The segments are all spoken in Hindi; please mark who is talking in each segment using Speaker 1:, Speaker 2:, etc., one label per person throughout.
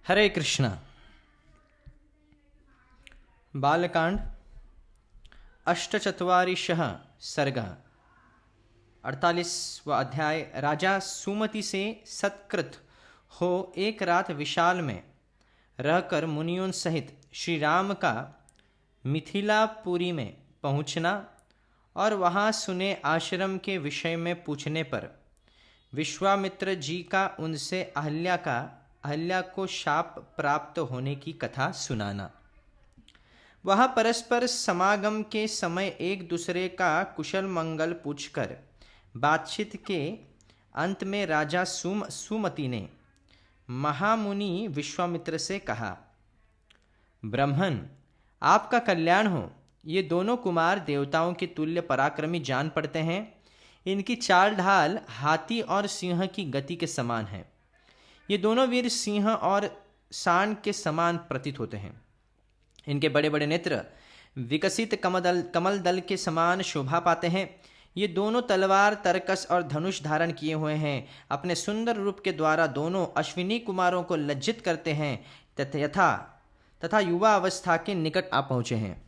Speaker 1: हरे कृष्णा। बालकांड अष्टचत्वारिशः सर्गः 48वां अध्याय। राजा सुमति से सत्कृत हो एक रात विशाल में रहकर मुनियों सहित श्री राम का मिथिलापुरी में पहुँचना और वहाँ सुने आश्रम के विषय में पूछने पर विश्वामित्र जी का उनसे अहल्या को शाप प्राप्त होने की कथा सुनाना। वह परस्पर समागम के समय एक दूसरे का कुशल मंगल पूछकर बातचीत के अंत में राजा सुमति ने महामुनि विश्वामित्र से कहा, ब्राह्मण, आपका कल्याण हो। ये दोनों कुमार देवताओं के तुल्य पराक्रमी जान पड़ते हैं। इनकी चाल ढाल हाथी और सिंह की गति के समान है। ये दोनों वीर सिंह और सांड के समान प्रतीत होते हैं। इनके बड़े बड़े नेत्र विकसित कमल दल के समान शोभा पाते हैं। ये दोनों तलवार, तरकस और धनुष धारण किए हुए हैं। अपने सुंदर रूप के द्वारा दोनों अश्विनी कुमारों को लज्जित करते हैं तथा युवा अवस्था के निकट आ पहुँचे हैं।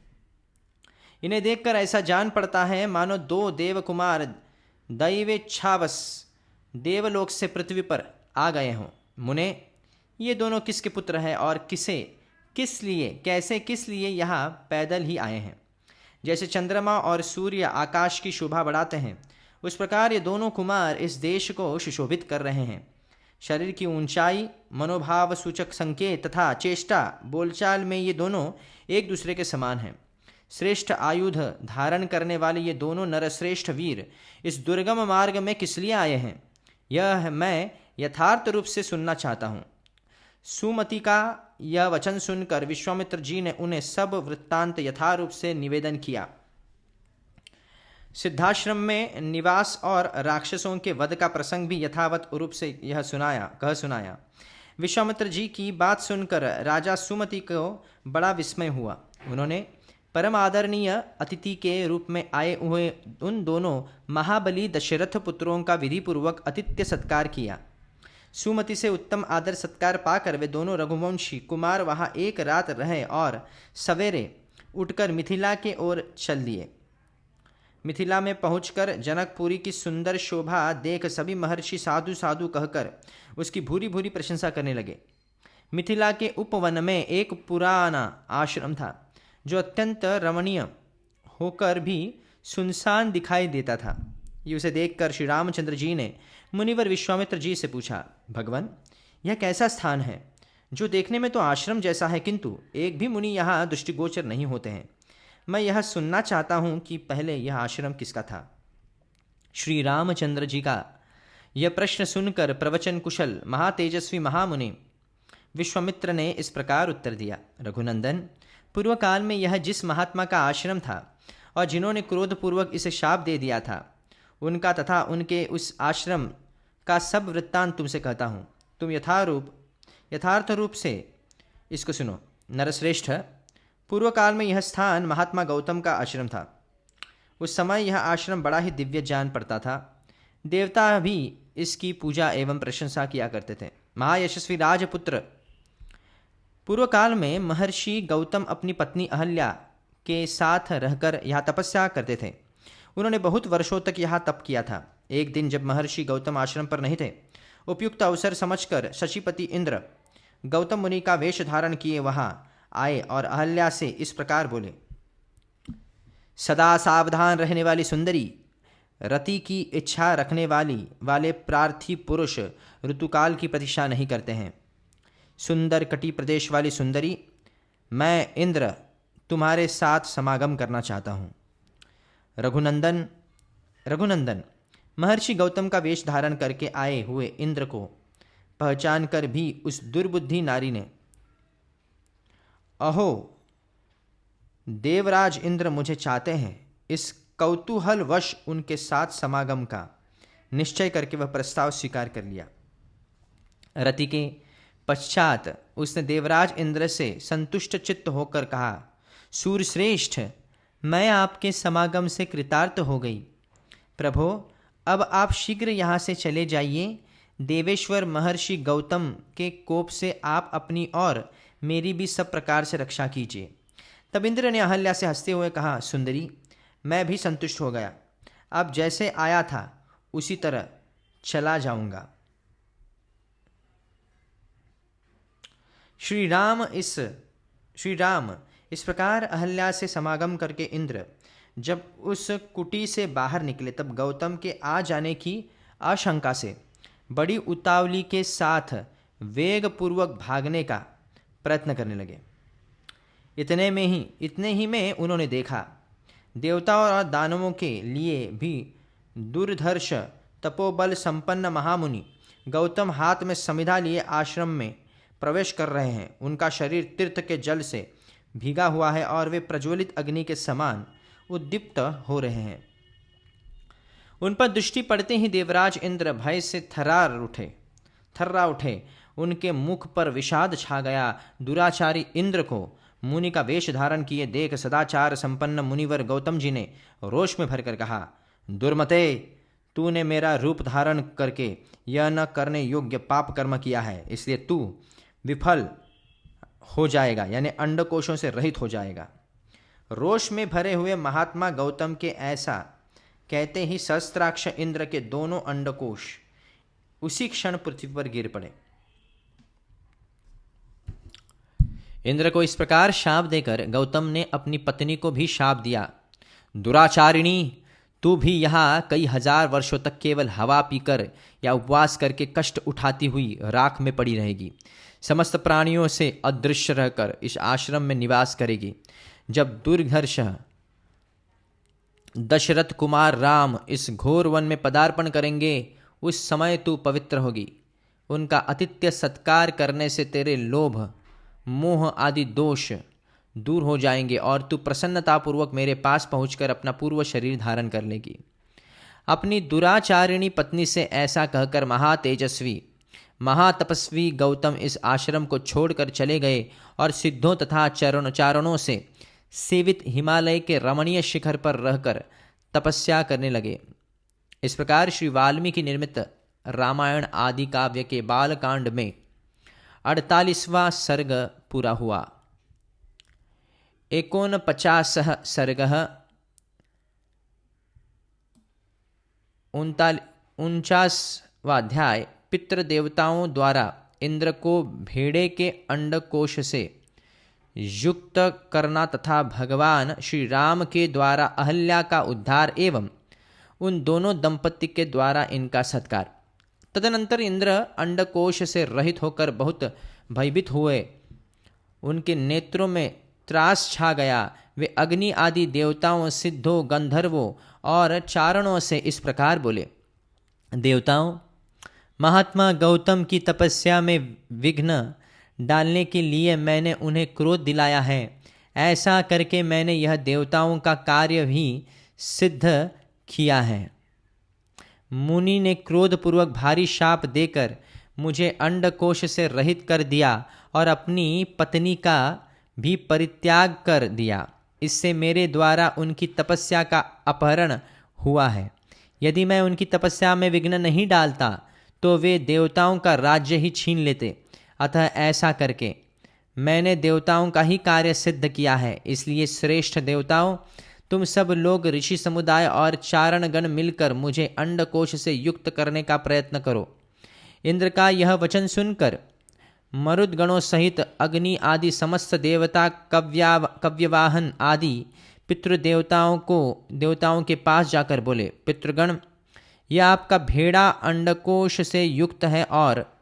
Speaker 1: इन्हें देखकर ऐसा जान पड़ता है मानो दो देव कुमार दैवेच्छावश देवलोक से पृथ्वी पर आ गए हों। मुने, ये दोनों किसके पुत्र हैं और किस लिए यहाँ पैदल ही आए हैं? जैसे चंद्रमा और सूर्य आकाश की शोभा बढ़ाते हैं, उस प्रकार ये दोनों कुमार इस देश को सुशोभित कर रहे हैं। शरीर की ऊंचाई, मनोभाव सूचक संकेत तथा चेष्टा बोलचाल में ये दोनों एक दूसरे के समान हैं। श्रेष्ठ आयुध धारण करने वाले ये दोनों नरश्रेष्ठ वीर इस दुर्गम मार्ग में किस लिए आए हैं, यह मैं यथार्थ रूप से सुनना चाहता हूँ। सुमति का यह वचन सुनकर विश्वामित्र जी ने उन्हें सब वृत्तांत यथारूप से निवेदन किया। सिद्धाश्रम में निवास और राक्षसों के वध का प्रसंग भी यथावत रूप से कह सुनाया। विश्वामित्र जी की बात सुनकर राजा सुमति को बड़ा विस्मय हुआ। उन्होंने परम आदरणीय अतिथि के रूप में आए हुए उन दोनों महाबली दशरथ पुत्रों का विधिपूर्वक आतिथ्य सत्कार किया। सुमति से उत्तम आदर सत्कार पाकर वे दोनों रघुवंशी कुमार वहाँ एक रात रहे और सवेरे उठकर मिथिला के ओर चल दिए। मिथिला में पहुंचकर जनकपुरी की सुंदर शोभा देख सभी महर्षि साधु साधु कहकर उसकी भूरी भूरी प्रशंसा करने लगे। मिथिला के उपवन में एक पुराना आश्रम था जो अत्यंत रमणीय होकर भी सुनसान दिखाई देता था। ये उसे देखकर श्री रामचंद्र जी ने मुनिवर विश्वामित्र जी से पूछा, भगवान, यह कैसा स्थान है जो देखने में तो आश्रम जैसा है, किंतु एक भी मुनि यहाँ दृष्टिगोचर नहीं होते हैं। मैं यह सुनना चाहता हूँ कि पहले यह आश्रम किसका था। श्री रामचंद्र जी का यह प्रश्न सुनकर प्रवचन कुशल महातेजस्वी महामुनि विश्वामित्र ने इस प्रकार उत्तर दिया, रघुनंदन, पूर्व काल में यह जिस महात्मा का आश्रम था और जिन्होंने क्रोधपूर्वक इसे शाप दे दिया था, उनका तथा उनके उस आश्रम का सब वृत्तांत तुमसे कहता हूँ। तुम यथार्थ रूप से इसको सुनो। नरश्रेष्ठ, पूर्व काल में यह स्थान महात्मा गौतम का आश्रम था। उस समय यह आश्रम बड़ा ही दिव्य जान पड़ता था। देवता भी इसकी पूजा एवं प्रशंसा किया करते थे। महायशस्वी राजपुत्र, पूर्व काल में महर्षि गौतम अपनी पत्नी अहल्या के साथ रहकर यहाँ तपस्या करते थे। उन्होंने बहुत वर्षों तक यहाँ तप किया था। एक दिन जब महर्षि गौतम आश्रम पर नहीं थे, उपयुक्त अवसर समझकर शशीपति इंद्र गौतम मुनि का वेश धारण किए वहाँ आए और अहल्या से इस प्रकार बोले, सदा सावधान रहने वाली सुंदरी, रति की इच्छा रखने वाले प्रार्थी पुरुष ऋतुकाल की प्रतीक्षा नहीं करते हैं। सुंदर कटी प्रदेश वाली सुंदरी, मैं इंद्र तुम्हारे साथ समागम करना चाहता हूँ। रघुनंदन, महर्षि गौतम का वेश धारण करके आए हुए इंद्र को पहचान कर भी उस दुर्बुद्धि नारी ने, अहो देवराज इंद्र मुझे चाहते हैं, इस कौतूहलवश उनके साथ समागम का निश्चय करके वह प्रस्ताव स्वीकार कर लिया। रति के पश्चात उसने देवराज इंद्र से संतुष्ट चित्त होकर कहा, सूर्यश्रेष्ठ, मैं आपके समागम से कृतार्थ हो गई। प्रभो, अब आप शीघ्र यहाँ से चले जाइए। देवेश्वर महर्षि गौतम के कोप से आप अपनी और मेरी भी सब प्रकार से रक्षा कीजिए। तब इंद्र ने अहल्या से हंसते हुए कहा, सुंदरी, मैं भी संतुष्ट हो गया। अब जैसे आया था उसी तरह चला जाऊंगा। श्री राम इस प्रकार अहल्या से समागम करके इंद्र जब उस कुटी से बाहर निकले, तब गौतम के आ जाने की आशंका से बड़ी उतावली के साथ वेग पूर्वक भागने का प्रयत्न करने लगे। इतने ही में उन्होंने देखा, देवताओं और दानवों के लिए भी दुर्धर्ष तपोबल संपन्न महामुनि गौतम हाथ में समिधा लिए आश्रम में प्रवेश कर रहे हैं। उनका शरीर तीर्थ के जल से भीगा हुआ है और वे प्रज्वलित अग्नि के समान उद्दीप्त हो रहे हैं। उन पर दृष्टि पड़ते ही देवराज इंद्र भय से थर्रा उठे। उनके मुख पर विषाद छा गया। दुराचारी इंद्र को मुनि का वेश धारण किए देख सदाचार संपन्न मुनिवर गौतम जी ने रोष में भरकर कहा, दुर्मते, तूने मेरा रूप धारण करके यह न करने योग्य पाप कर्म किया है, इसलिए तू विफल हो जाएगा, यानी अंडकोशों से रहित हो जाएगा। रोष में भरे हुए महात्मा गौतम के ऐसा कहते ही सहस्त्राक्ष इंद्र के दोनों अंडकोश उसी क्षण पृथ्वी पर गिर पड़े। इंद्र को इस प्रकार शाप देकर गौतम ने अपनी पत्नी को भी शाप दिया, दुराचारिणी, तू भी यहाँ कई हजार वर्षों तक केवल हवा पीकर या उपवास करके कष्ट उठाती हुई राख में पड़ी रहेगी। समस्त प्राणियों से अदृश्य रहकर इस आश्रम में निवास करेगी। जब दुर्धर्ष दशरथ कुमार राम इस घोर वन में पदार्पण करेंगे, उस समय तू पवित्र होगी। उनका आतिथ्य सत्कार करने से तेरे लोभ, मोह आदि दोष दूर हो जाएंगे और तू प्रसन्नतापूर्वक मेरे पास पहुंचकर अपना पूर्व शरीर धारण कर लेगी। अपनी दुराचारिणी पत्नी से ऐसा कहकर महातेजस्वी महातपस्वी गौतम इस आश्रम को छोड़कर चले गए और सिद्धों तथा चारणों से सेवित हिमालय के रमणीय शिखर पर रहकर तपस्या करने लगे। इस प्रकार श्री वाल्मीकि निर्मित रामायण आदि काव्य के बालकांड में 48वां सर्ग पूरा हुआ। 49 सर्गः 49वां अध्याय पितृदेवताओं द्वारा इंद्र को भेड़े के अंडकोश से युक्त करना तथा भगवान श्री राम के द्वारा अहल्या का उद्धार एवं उन दोनों दंपति के द्वारा इनका सत्कार। तदनंतर इंद्र अंडकोश से रहित होकर बहुत भयभीत हुए। उनके नेत्रों में त्रास छा गया। वे अग्नि आदि देवताओं, सिद्धों, गंधर्वों और चारणों से इस प्रकार बोले, देवताओं, महात्मा गौतम की तपस्या में विघ्न डालने के लिए मैंने उन्हें क्रोध दिलाया है। ऐसा करके मैंने यह देवताओं का कार्य भी सिद्ध किया है। मुनि ने क्रोधपूर्वक भारी शाप देकर मुझे अंडकोश से रहित कर दिया और अपनी पत्नी का भी परित्याग कर दिया। इससे मेरे द्वारा उनकी तपस्या का अपहरण हुआ है। यदि मैं उनकी तपस्या में विघ्न नहीं डालता तो वे देवताओं का राज्य ही छीन लेते। अतः ऐसा करके मैंने देवताओं का ही कार्य सिद्ध किया है। इसलिए श्रेष्ठ देवताओं, तुम सब लोग ऋषि समुदाय और चारणगण मिलकर मुझे अंडकोश से युक्त करने का प्रयत्न करो। इंद्र का यह वचन सुनकर मरुदगणों सहित अग्नि आदि समस्त देवता, कव्यवाहन आदि देवताओं के पास जाकर बोले, पितृगण, यह आपका भेड़ा अंडकोश से युक्त है और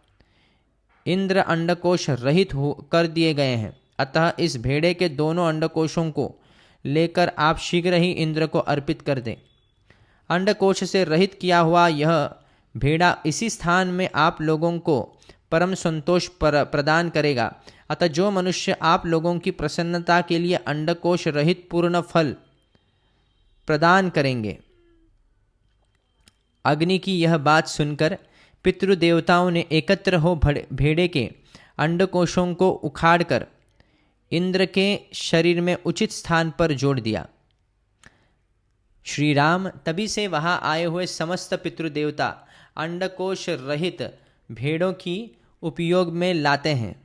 Speaker 1: इंद्र अंडकोश रहित हो कर दिए गए हैं। अतः इस भेड़े के दोनों अंडकोशों को लेकर आप शीघ्र ही इंद्र को अर्पित कर दें। अंडकोश से रहित किया हुआ यह भेड़ा इसी स्थान में आप लोगों को परम संतोष प्रदान करेगा। अतः जो मनुष्य आप लोगों की प्रसन्नता के लिए अंडकोश रहित पूर्ण फल प्रदान करेंगे। अग्नि की यह बात सुनकर पितृदेवताओं ने एकत्र हो भेड़े के अंडकोशों को उखाड़कर इंद्र के शरीर में उचित स्थान पर जोड़ दिया। श्री राम तभी से वहां आए हुए समस्त पितृदेवता अंडकोश रहित भेड़ों की उपयोग में लाते हैं।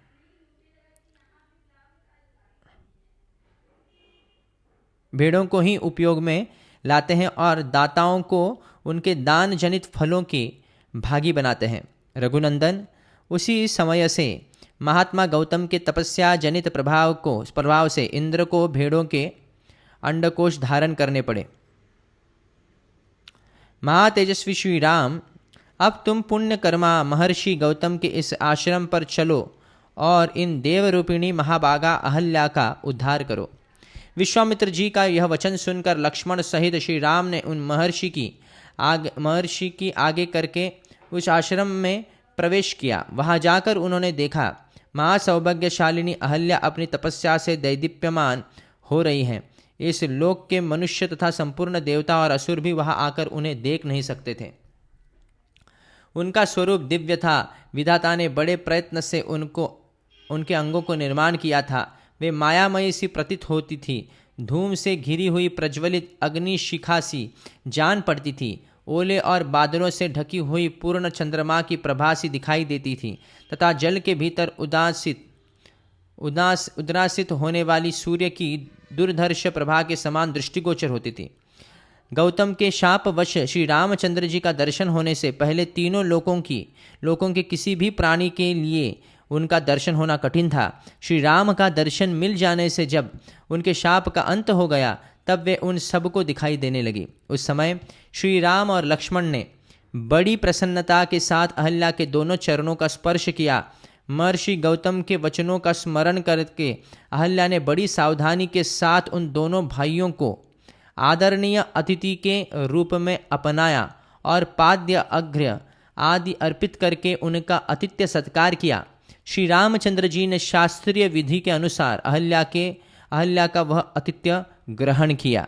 Speaker 1: भेड़ों को ही उपयोग में लाते हैं और दाताओं को उनके दान जनित फलों के भागी बनाते हैं। रघुनंदन, उसी समय से महात्मा गौतम के तपस्या जनित प्रभाव से इंद्र को भेड़ों के अंडकोश धारण करने पड़े। महातेजस्वी श्री राम, अब तुम पुण्यकर्मा महर्षि गौतम के इस आश्रम पर चलो और इन देवरूपिणी महाभागा अहल्या का उद्धार करो। विश्वामित्र जी का यह वचन सुनकर लक्ष्मण सहित श्री राम ने उन महर्षि की आगे करके उस आश्रम में प्रवेश किया। वहां जाकर उन्होंने देखा महासौभाग्यशालिनी अहल्या अपनी तपस्या से दैदीप्यमान हो रही हैं। इस लोक के मनुष्य तथा संपूर्ण देवता और असुर भी वहां आकर उन्हें देख नहीं सकते थे। उनका स्वरूप दिव्य था। विधाता ने बड़े प्रयत्न से उनके अंगों को निर्माण किया था। वे मायामयी सी प्रतीत होती थी। धूम से घिरी हुई प्रज्वलित अग्नि शिखा सी जान पड़ती थी। ओले और बादलों से ढकी हुई पूर्ण चंद्रमा की प्रभा सी दिखाई देती थी तथा जल के भीतर उद्रासित होने वाली सूर्य की दुर्धर्ष प्रभा के समान दृष्टिगोचर होती थी। गौतम के शापवश श्री रामचंद्र जी का दर्शन होने से पहले तीनों लोकों के किसी भी प्राणी के लिए उनका दर्शन होना कठिन था। श्री राम का दर्शन मिल जाने से जब उनके शाप का अंत हो गया तब वे उन सबको दिखाई देने लगी। उस समय श्री राम और लक्ष्मण ने बड़ी प्रसन्नता के साथ अहल्या के दोनों चरणों का स्पर्श किया। महर्षि गौतम के वचनों का स्मरण करके अहल्या ने बड़ी सावधानी के साथ उन दोनों भाइयों को आदरणीय अतिथि के रूप में अपनाया और पाद्य अर्घ्य आदि अर्पित करके उनका आतिथ्य सत्कार किया। श्री रामचंद्र जी ने शास्त्रीय विधि के अनुसार अहल्या का वह आतिथ्य ग्रहण किया।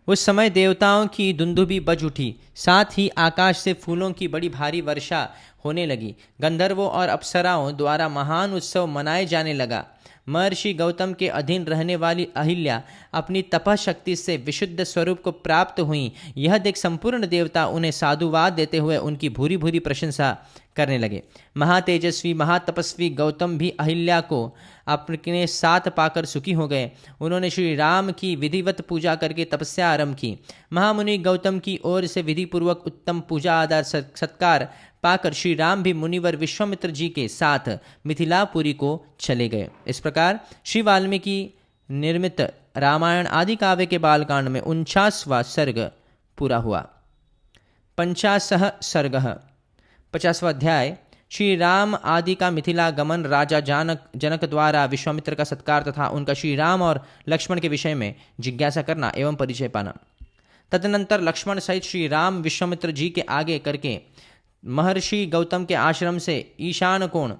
Speaker 1: उस समय देवताओं की दुंदुभी बज उठी। साथ ही आकाश से फूलों की बड़ी भारी वर्षा होने लगी। गंधर्वों और अप्सराओं द्वारा महान उत्सव मनाए जाने लगा। महर्षि गौतम के अधीन रहने वाली अहिल्या अपनी तपशक्ति से विशुद्ध स्वरूप को प्राप्त हुई। यह देख संपूर्ण देवता उन्हें साधुवाद देते हुए उनकी भूरी भूरी प्रशंसा करने लगे। महातेजस्वी महातपस्वी गौतम भी अहिल्या को अपने साथ पाकर सुखी हो गए। उन्होंने श्री राम की विधिवत पूजा करके तपस्या आरंभ की। महामुनि गौतम की ओर से विधिपूर्वक उत्तम पूजा आदर सत्कार पाकर श्री राम भी मुनिवर विश्वामित्र जी के साथ मिथिलापुरी को चले गए। इस प्रकार श्री वाल्मीकि निर्मित रामायण आदि काव्य के बालकांड में 49वां सर्ग पूरा हुआ। 50 सर्गः 50वां अध्याय। श्री राम आदि का मिथिला गमन, राजा जनक द्वारा विश्वामित्र का सत्कार तथा उनका श्री राम और लक्ष्मण के विषय में जिज्ञासा करना एवं परिचय पाना। तदनंतर लक्ष्मण सहित श्री राम विश्वामित्र जी के आगे करके महर्षि गौतम के आश्रम से ईशान कोण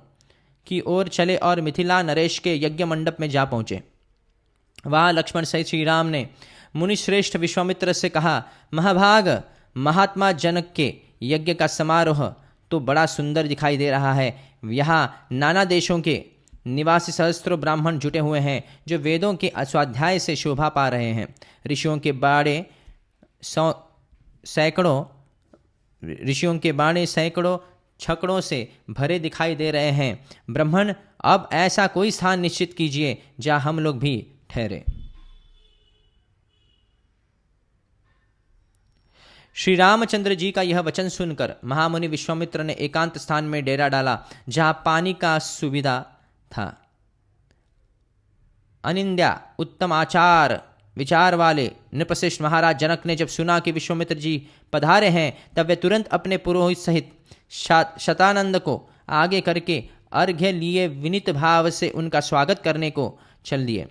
Speaker 1: की ओर चले और मिथिला नरेश के यज्ञ मंडप में जा पहुँचे। वहाँ लक्ष्मण सहित श्री राम ने मुनिश्रेष्ठ विश्वामित्र से कहा, महाभाग महात्मा जनक के यज्ञ का समारोह तो बड़ा सुंदर दिखाई दे रहा है। यहाँ नाना देशों के निवासी सहस्त्रों ब्राह्मण जुटे हुए हैं जो वेदों के स्वाध्याय से शोभा पा रहे हैं। ऋषियों के बाणे सैकड़ों छकड़ों से भरे दिखाई दे रहे हैं। ब्राह्मण, अब ऐसा कोई स्थान निश्चित कीजिए जहाँ हम लोग भी ठहरे। श्री रामचंद्र जी का यह वचन सुनकर महामुनि विश्वामित्र ने एकांत स्थान में डेरा डाला जहां पानी का सुविधा था। अनिंद्या उत्तम आचार विचार वाले नृपश्रेष्ठ महाराज जनक ने जब सुना कि विश्वामित्र जी पधारे हैं तब वे तुरंत अपने पुरोहित सहित शतानंद को आगे करके अर्घ्य लिए विनीत भाव से उनका स्वागत करने को चल दिए।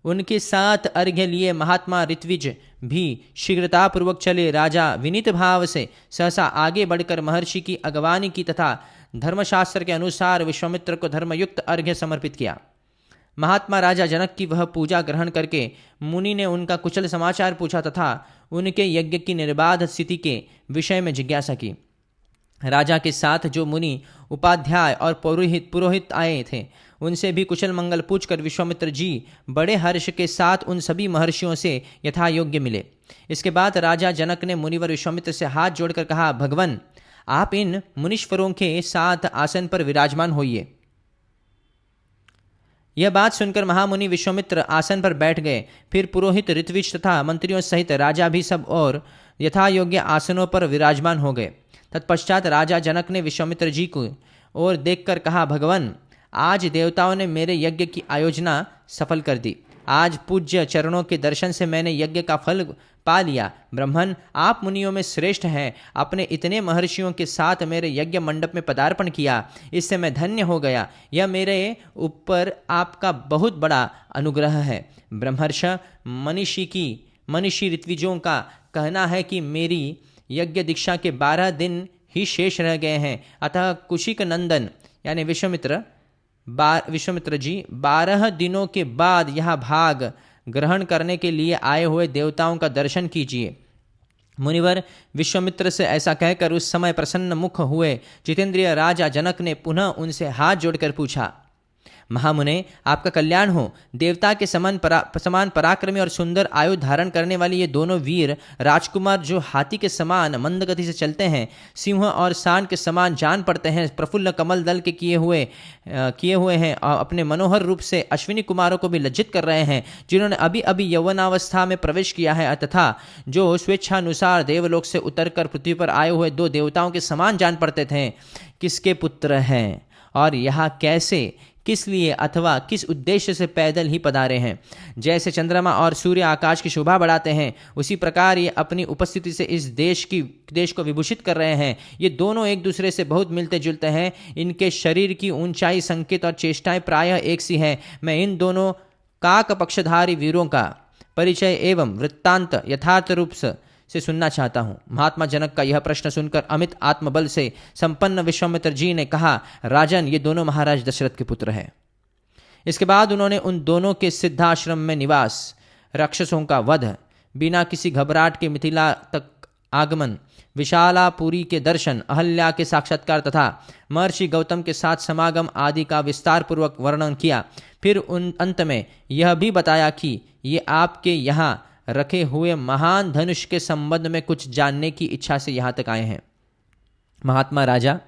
Speaker 1: उनके साथ अर्घ्य लिए महात्मा ऋत्विज भी शीघ्रतापूर्वक चले। राजा विनीत भाव से सहसा आगे बढ़कर महर्षि की अगवानी की तथा धर्मशास्त्र के अनुसार विश्वामित्र को धर्मयुक्त अर्घ्य समर्पित किया। महात्मा राजा जनक की वह पूजा ग्रहण करके मुनि ने उनका कुशल समाचार पूछा तथा उनके यज्ञ की निर्बाध स्थिति के विषय में जिज्ञासा की। राजा के साथ जो मुनि उपाध्याय और पुरोहित आए थे उनसे भी कुशल मंगल पूछकर विश्वामित्र जी बड़े हर्ष के साथ उन सभी महर्षियों से यथायोग्य मिले। इसके बाद राजा जनक ने मुनिवर विश्वामित्र से हाथ जोड़कर कहा, भगवन, आप इन मुनीश्वरों के साथ आसन पर विराजमान होइए। यह बात सुनकर महामुनि विश्वामित्र आसन पर बैठ गए। फिर पुरोहित, ऋत्विज तथा मंत्रियों सहित राजा भी सब और यथा योग्य आसनों पर विराजमान हो गए। तत्पश्चात राजा जनक ने विश्वामित्र जी को और देखकर कहा, भगवान, आज देवताओं ने मेरे यज्ञ की आयोजना सफल कर दी। आज पूज्य चरणों के दर्शन से मैंने यज्ञ का फल पा लिया। ब्रह्मन, आप मुनियों में श्रेष्ठ हैं। आपने इतने महर्षियों के साथ मेरे यज्ञ मंडप में पदार्पण किया, इससे मैं धन्य हो गया। यह मेरे ऊपर आपका बहुत बड़ा अनुग्रह है। ब्रह्मर्ष मनीषी ऋत्विजों का कहना है कि मेरी यज्ञ दीक्षा के 12 दिन ही शेष रह गए हैं। अतः कुशिक नंदन यानी विश्वामित्र जी 12 दिनों के बाद यह भाग ग्रहण करने के लिए आए हुए देवताओं का दर्शन कीजिए। मुनिवर विश्वामित्र से ऐसा कहकर उस समय प्रसन्न मुख हुए जितेंद्रिय राजा जनक ने पुनः उनसे हाथ जोड़कर पूछा, महामुने, आपका कल्याण हो। देवता के समान पराक्रमी और सुंदर आयु धारण करने वाले ये दोनों वीर राजकुमार जो हाथी के समान मंद गति से चलते हैं, सिंह और सांड के समान जान पड़ते हैं, प्रफुल्ल कमल दल के किए हुए हैं और अपने मनोहर रूप से अश्विनी कुमारों को भी लज्जित कर रहे हैं, जिन्होंने अभी अभी यौवनावस्था में प्रवेश किया है तथा जो स्वेच्छानुसार देवलोक से उतरकर पृथ्वी पर आए हुए 2 देवताओं के समान जान पड़ते थे, किसके पुत्र हैं और यहाँ कैसे, किस लिए अथवा किस उद्देश्य से पैदल ही पधारे हैं। जैसे चंद्रमा और सूर्य आकाश की शोभा बढ़ाते हैं, उसी प्रकार ये अपनी उपस्थिति से इस देश को विभूषित कर रहे हैं। ये दोनों एक दूसरे से बहुत मिलते जुलते हैं। इनके शरीर की ऊंचाई, संकेत और चेष्टाएं प्रायः एक सी हैं। मैं इन दोनों काक पक्षधारी वीरों का परिचय एवं वृत्तांत यथार्थ रूप से सुनना चाहता हूँ। महात्मा जनक का यह प्रश्न सुनकर अमित आत्मबल से संपन्न विश्वामित्र जी ने कहा, राजन, ये दोनों महाराज दशरथ के पुत्र हैं। इसके बाद उन्होंने उन दोनों के सिद्धाश्रम में निवास, राक्षसों का वध, बिना किसी घबराहट के मिथिला तक आगमन, विशालापुरी के दर्शन, अहल्या के साक्षात्कार तथा महर्षि गौतम के साथ समागम आदि का विस्तार पूर्वक वर्णन किया। फिर उन अंत में यह भी बताया कि ये आपके यहाँ रखे हुए महान धनुष के संबंध में कुछ जानने की इच्छा से यहाँ तक आए हैं। महात्मा राजा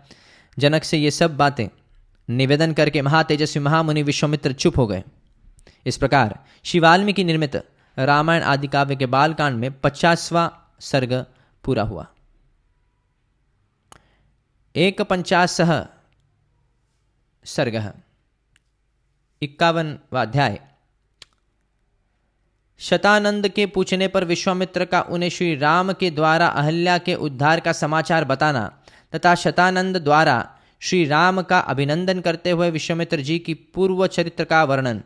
Speaker 1: जनक से ये सब बातें निवेदन करके महातेजस्वी महामुनि विश्वामित्र चुप हो गए। इस प्रकार श्री वाल्मीकि निर्मित रामायण आदि काव्य के बालकांड में 50वां सर्ग पूरा हुआ। 51 सर्ग 51वां अध्याय। शतानंद के पूछने पर विश्वामित्र का उन्हें श्री राम के द्वारा अहल्या के उद्धार का समाचार बताना तथा शतानंद द्वारा श्री राम का अभिनंदन करते हुए विश्वामित्र जी की पूर्व चरित्र का वर्णन।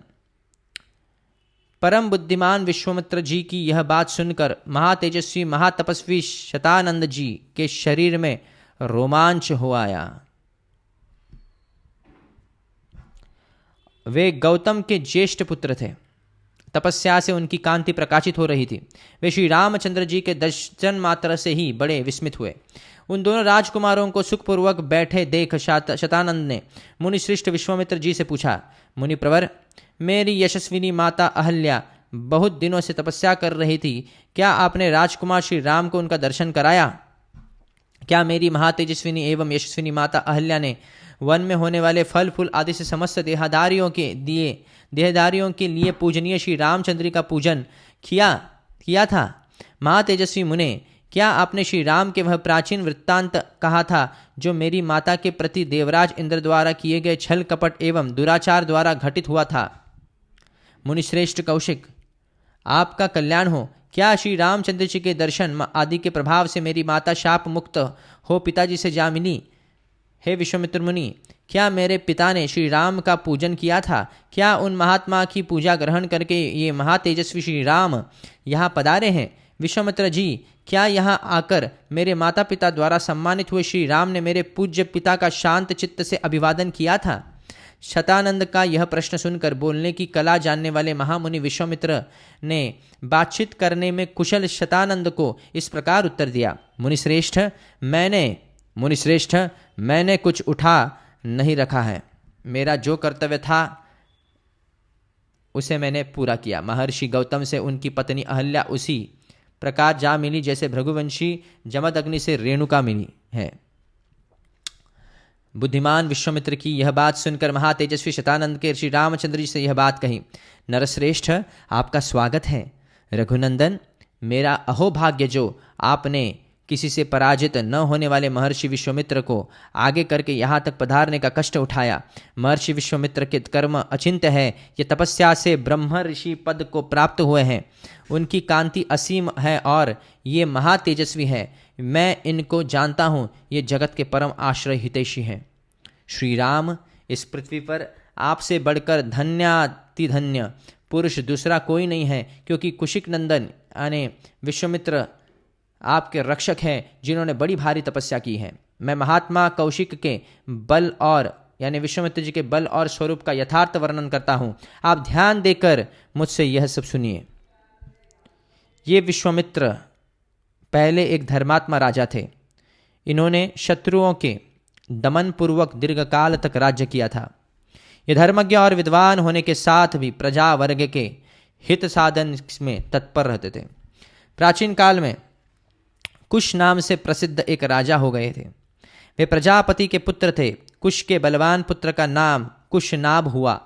Speaker 1: परम बुद्धिमान विश्वामित्र जी की यह बात सुनकर महातेजस्वी महातपस्वी शतानंद जी के शरीर में रोमांच हो आया। वे गौतम के ज्येष्ठ पुत्र थे। तपस्या से उनकी कांति प्रकाशित हो रही थी। वे श्री रामचंद्र जी के दर्शन मात्र से ही बड़े विस्मित हुए। उन दोनों राजकुमारों को सुखपूर्वक बैठे देख शतानंद ने मुनि श्रेष्ठ विश्वामित्र जी से पूछा, मुनि प्रवर, मेरी यशस्विनी माता अहल्या बहुत दिनों से तपस्या कर रही थी। क्या आपने राजकुमार श्री राम को उनका दर्शन कराया? क्या मेरी महातेजस्विनी एवं यशस्विनी माता अहल्या ने वन में होने वाले फल फूल आदि से समस्त देहधारियों के लिए पूजनीय श्री रामचंद्र का पूजन किया था? महातेजस्वी मुने, क्या आपने श्री राम के वह प्राचीन वृत्तांत कहा था जो मेरी माता के प्रति देवराज इंद्र द्वारा किए गए छल कपट एवं दुराचार द्वारा घटित हुआ था? मुनिश्रेष्ठ कौशिक, आपका कल्याण हो। क्या श्री रामचंद्र जी के दर्शन आदि के प्रभाव से मेरी माता शाप मुक्त हो पिताजी से जा मिली? हे विश्वामित्र मुनि, क्या मेरे पिता ने श्री राम का पूजन किया था? क्या उन महात्मा की पूजा ग्रहण करके ये महातेजस्वी श्री राम यहाँ पधारे हैं? विश्वामित्र जी, क्या यहाँ आकर मेरे माता पिता द्वारा सम्मानित हुए श्री राम ने मेरे पूज्य पिता का शांत चित्त से अभिवादन किया था? शतानंद का यह प्रश्न सुनकर बोलने की कला जानने वाले महामुनि विश्वामित्र ने बातचीत करने में कुशल शतानंद को इस प्रकार उत्तर दिया, मुनिश्रेष्ठ, मैंने कुछ उठा नहीं रखा है। मेरा जो कर्तव्य था उसे मैंने पूरा किया। महर्षि गौतम से उनकी पत्नी अहल्या उसी प्रकार जा मिली जैसे भृगुवंशी जमद अग्नि से रेणुका मिली है। बुद्धिमान विश्वामित्र की यह बात सुनकर महातेजस्वी शतानंद के श्री रामचंद्र जी से यह बात कही। नरश्रेष्ठ, आपका स्वागत है। रघुनंदन, मेरा अहोभाग्य जो आपने किसी से पराजित न होने वाले महर्षि विश्वामित्र को आगे करके यहाँ तक पधारने का कष्ट उठाया। महर्षि विश्वामित्र के कर्म अचिंत्य है। ये तपस्या से ब्रह्म ऋषि पद को प्राप्त हुए हैं। उनकी कांति असीम है और ये महातेजस्वी है। मैं इनको जानता हूँ। ये जगत के परम आश्रय हितैषी हैं। श्री राम, इस पृथ्वी पर आपसे बढ़कर धन्यातिधन्य पुरुष दूसरा कोई नहीं है, क्योंकि कुशिक नंदन यानी विश्वामित्र आपके रक्षक हैं, जिन्होंने बड़ी भारी तपस्या की है। मैं महात्मा कौशिक के बल और यानी विश्वामित्र जी के बल और स्वरूप का यथार्थ वर्णन करता हूँ। आप ध्यान देकर मुझसे यह सब सुनिए। ये विश्वामित्र पहले एक धर्मात्मा राजा थे। इन्होंने शत्रुओं के दमन पूर्वक दीर्घकाल तक राज्य किया था। ये धर्मज्ञ और विद्वान होने के साथ भी प्रजा वर्ग के हित साधन में तत्पर रहते थे। प्राचीन काल में कुश नाम से प्रसिद्ध एक राजा हो गए थे। वे प्रजापति के पुत्र थे। कुश के बलवान पुत्र का नाम कुशनाभ हुआ।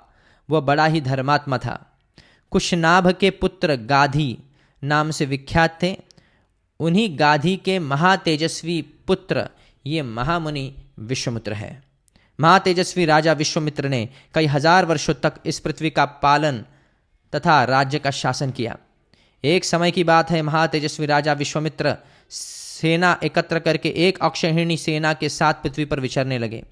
Speaker 1: वह बड़ा ही धर्मात्मा था। कुशनाभ के पुत्र गाधी नाम से विख्यात थे। उन्हीं गाधी के महातेजस्वी पुत्र ये महामुनि विश्वामित्र है। महातेजस्वी राजा विश्वामित्र ने कई हजार वर्षों तक इस पृथ्वी का पालन तथा राज्य का शासन किया। एक समय की बात है, महातेजस्वी राजा विश्वामित्र सेना एकत्र करके एक अक्षयहिणी सेना के साथ पृथ्वी पर विचरने लगे।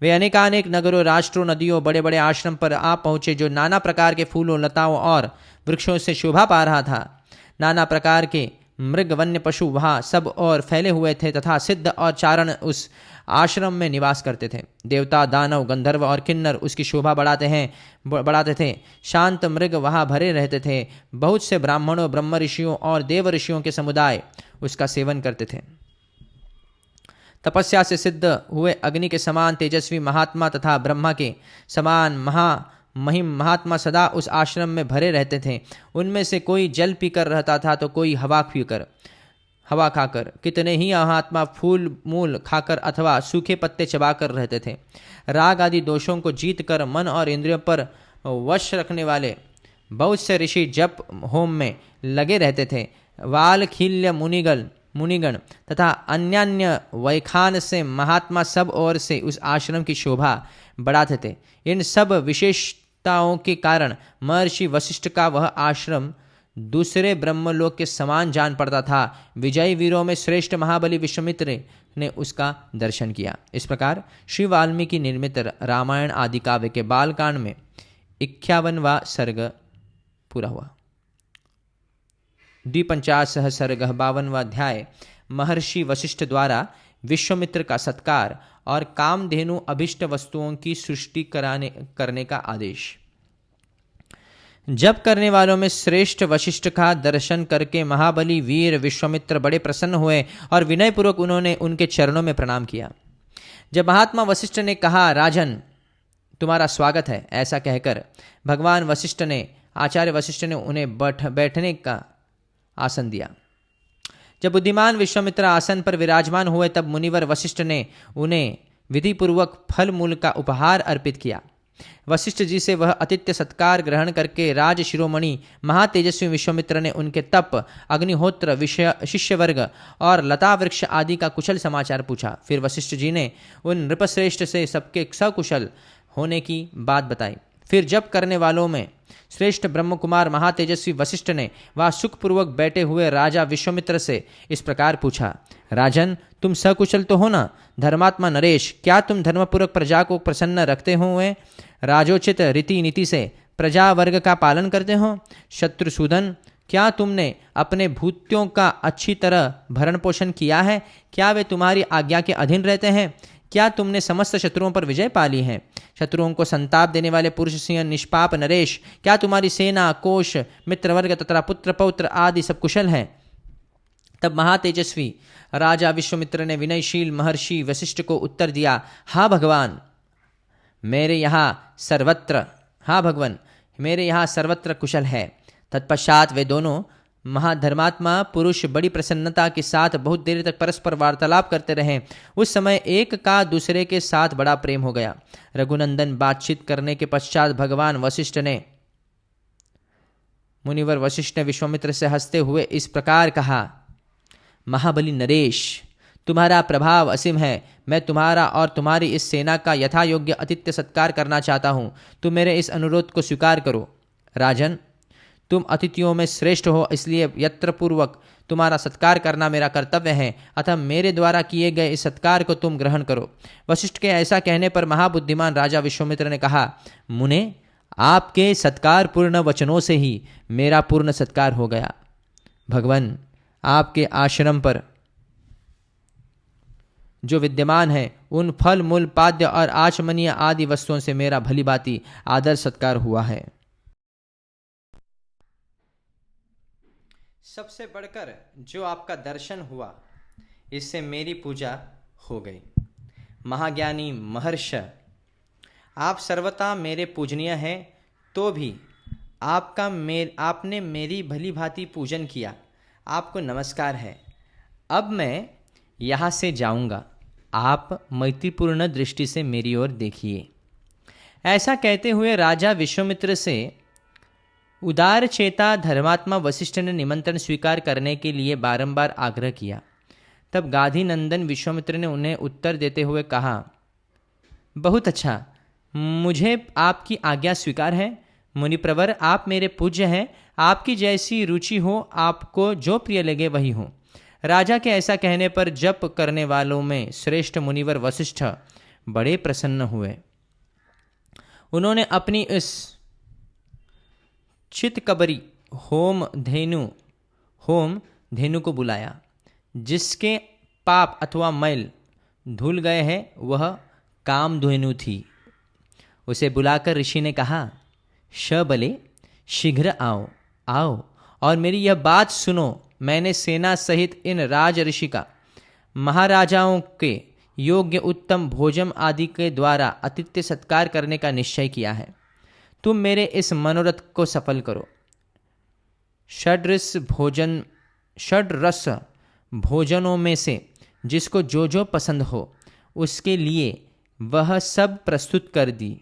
Speaker 1: वे अनेकानेक नगरों, राष्ट्रों, नदियों, बड़े बड़े आश्रम पर आ पहुँचे, जो नाना प्रकार के फूलों, लताओं और वृक्षों से शोभा पा रहा था। नाना प्रकार के मृग, वन्य पशु वहाँ सब और फैले हुए थे तथा सिद्ध और चारण उस आश्रम में निवास करते थे। देवता, दानव, गंधर्व और किन्नर उसकी शोभा बढ़ाते थे। शांत मृग वहाँ भरे रहते थे। बहुत से ब्राह्मणों, ब्रह्म ऋषियों और देव ऋषियों के समुदाय उसका सेवन करते थे। तपस्या से सिद्ध हुए अग्नि के समान तेजस्वी महात्मा तथा ब्रह्मा के समान महिम महात्मा सदा उस आश्रम में भरे रहते थे। उनमें से कोई जल पीकर रहता था तो कोई हवा खाकर, कितने ही महात्मा फूल मूल खाकर अथवा सूखे पत्ते चबाकर रहते थे। राग आदि दोषों को जीत कर मन और इंद्रियों पर वश रखने वाले बहुत से ऋषि जप होम में लगे रहते थे। वालखिल्य मुनिगण तथा अन्यान्य वैखान से महात्मा सब ओर से उस आश्रम की शोभा बढ़ाते थे। इन सब विशेषताओं के कारण महर्षि वशिष्ठ का वह आश्रम दूसरे ब्रह्मलोक के समान जान पड़ता था। विजयी वीरों में श्रेष्ठ महाबली विश्वामित्र ने उसका दर्शन किया। इस प्रकार श्री वाल्मीकि निर्मित रामायण आदि काव्य के बालकांड में 51वां सर्ग पूरा हुआ। 52 सर्ग 52वां अध्याय महर्षि वशिष्ठ द्वारा विश्वामित्र का सत्कार और कामधेनु अभिष्ट वस्तुओं की सृष्टि करने का आदेश। जप करने वालों में श्रेष्ठ वशिष्ठ का दर्शन करके महाबली वीर विश्वामित्र बड़े प्रसन्न हुए और विनयपूर्वक उन्होंने उनके चरणों में प्रणाम किया। जब महात्मा वशिष्ठ ने कहा, राजन तुम्हारा स्वागत है, ऐसा कहकर भगवान वशिष्ठ ने आचार्य वशिष्ठ ने उन्हें बैठने का आसन दिया। जब बुद्धिमान विश्वामित्र आसन पर विराजमान हुए तब मुनिवर वशिष्ठ ने उन्हें विधिपूर्वक फल मूल का उपहार अर्पित किया। वशिष्ठ जी से वह आतिथ्य सत्कार ग्रहण करके राज शिरोमणि महातेजस्वी विश्वामित्र ने उनके तप, अग्निहोत्र, शिष्य वर्ग और लता वृक्ष आदि का कुशल समाचार पूछा। फिर वशिष्ठ जी ने उन नृपश्रेष्ठ से सबके सकुशल होने की बात बताई। फिर जप करने वालों में श्रेष्ठ ब्रह्मकुमार महातेजस्वी वशिष्ठ ने वह सुखपूर्वक बैठे हुए राजा विश्वामित्र से इस प्रकार पूछा, राजन तुम सकुशल तो हो ना? धर्मात्मा नरेश, क्या तुम धर्मपूर्वक प्रजा को प्रसन्न रखते हुए राजोचित रीति नीति से प्रजा वर्ग का पालन करते हो? शत्रुसूदन, क्या तुमने अपने भूत्यों का अच्छी तरह भरण पोषण किया है? क्या वे तुम्हारी आज्ञा के अधीन रहते हैं? क्या तुमने समस्त शत्रुओं पर विजय पा ली है? शत्रुओं को संताप देने वाले पुरुष सिंह निष्पाप नरेश, क्या तुम्हारी सेना, कोश, मित्रवर्ग तथा पुत्र पौत्र आदि सब कुशल हैं? तब महातेजस्वी राजा विश्वामित्र ने विनयशील महर्षि वशिष्ठ को उत्तर दिया, हाँ भगवान मेरे यहाँ सर्वत्र कुशल है। तत्पश्चात वे दोनों महाधर्मात्मा पुरुष बड़ी प्रसन्नता के साथ बहुत देर तक परस्पर वार्तालाप करते रहे। उस समय एक का दूसरे के साथ बड़ा प्रेम हो गया। रघुनंदन बातचीत करने के पश्चात भगवान वशिष्ठ ने मुनिवर वशिष्ठ ने विश्वामित्र से हंसते हुए इस प्रकार कहा, महाबली नरेश, तुम्हारा प्रभाव असीम है। मैं तुम्हारा और तुम्हारी इस सेना का यथा योग्य आतिथ्य सत्कार करना चाहता हूँ। तुम मेरे इस अनुरोध को स्वीकार करो। राजन, तुम अतिथियों में श्रेष्ठ हो, इसलिए यत्रपूर्वक तुम्हारा सत्कार करना मेरा कर्तव्य है। अतः मेरे द्वारा किए गए इस सत्कार को तुम ग्रहण करो। वशिष्ठ के ऐसा कहने पर महाबुद्धिमान राजा विश्वामित्र ने कहा, मुने, आपके सत्कार पूर्ण वचनों से ही मेरा पूर्ण सत्कार हो गया। भगवान, आपके आश्रम पर जो विद्यमान है उन फल मूल पाद्य और आचमनीय आदि वस्तुओं से मेरा भली भांति आदर सत्कार हुआ है। सबसे बढ़कर जो आपका दर्शन हुआ, इससे मेरी पूजा हो गई। महाज्ञानी महर्ष, आप सर्वथा मेरे पूजनीय हैं, तो भी आपने मेरी भली भांति पूजन किया। आपको नमस्कार है। अब मैं यहाँ से जाऊँगा। आप मैत्रीपूर्ण दृष्टि से मेरी ओर देखिए। ऐसा कहते हुए राजा विश्वामित्र से उदार चेता धर्मात्मा वशिष्ठ ने निमंत्रण स्वीकार करने के लिए बारंबार आग्रह किया। तब गाधी नंदन विश्वामित्र ने उन्हें उत्तर देते हुए कहा, बहुत अच्छा, मुझे आपकी आज्ञा स्वीकार है। मुनिप्रवर, आप मेरे पूज्य हैं। आपकी जैसी रुचि हो, आपको जो प्रिय लगे वही हो। राजा के ऐसा कहने पर जप करने वालों में श्रेष्ठ मुनिवर वशिष्ठ बड़े प्रसन्न हुए। उन्होंने अपनी इस चितकबरी होम धेनु को बुलाया। जिसके पाप अथवा मैल धुल गए हैं वह कामधेनु थी। उसे बुलाकर ऋषि ने कहा, शबले, शीघ्र आओ और मेरी यह बात सुनो। मैंने सेना सहित इन राज ऋषि का महाराजाओं के योग्य उत्तम भोजन आदि के द्वारा आतिथ्य सत्कार करने का निश्चय किया है। तुम मेरे इस मनोरथ को सफल करो। षड्रस भोजनों में से जिसको जो जो पसंद हो उसके लिए वह सब प्रस्तुत कर दी।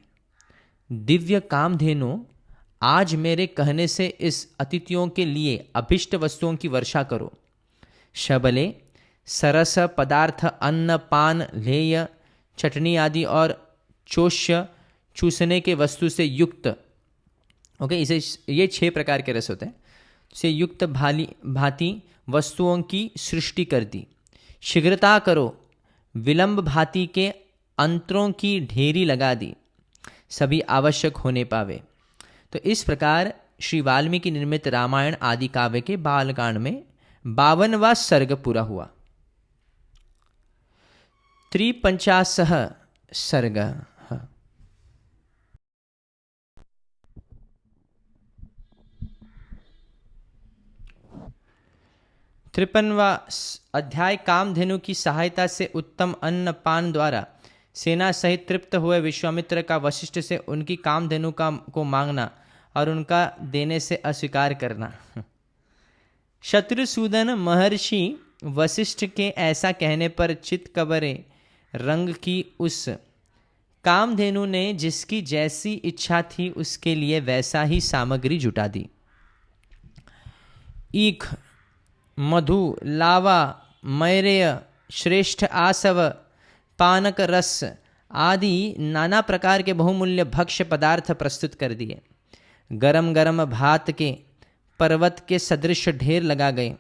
Speaker 1: दिव्य कामधेनु, आज मेरे कहने से इस अतिथियों के लिए अभिष्ट वस्तुओं की वर्षा करो। शबले, सरस पदार्थ, अन्न, पान, लेय, चटनी आदि और चोष्य, चूसने के वस्तु से युक्त, इसे ये 6 प्रकार के रस होते हैं, से युक्त भांति वस्तुओं की सृष्टि कर दी। शीघ्रता करो, विलंब भांति के अंतरों की ढेरी लगा दी, सभी आवश्यक होने पावे। तो इस प्रकार श्री वाल्मीकि निर्मित रामायण आदि काव्य के बालकांड में 52वां सर्ग पूरा हुआ। 53 सर्ग। 53वां अध्याय कामधेनु की सहायता से उत्तम अन्न पान द्वारा सेना सहित तृप्त हुए विश्वामित्र का वशिष्ठ से उनकी कामधेनु को मांगना और उनका देने से अस्वीकार करना। शत्रुसूदन महर्षि वशिष्ठ के ऐसा कहने पर चितकबरे रंग की उस कामधेनु ने जिसकी जैसी इच्छा थी उसके लिए वैसा ही सामग्री जुटा दी। ईख, मधु, लावा, मैरेय, श्रेष्ठ आसव, पानक रस आदि नाना प्रकार के बहुमूल्य भक्ष्य पदार्थ प्रस्तुत कर दिए। गरम गरम भात के पर्वत के सदृश ढेर लगा गए।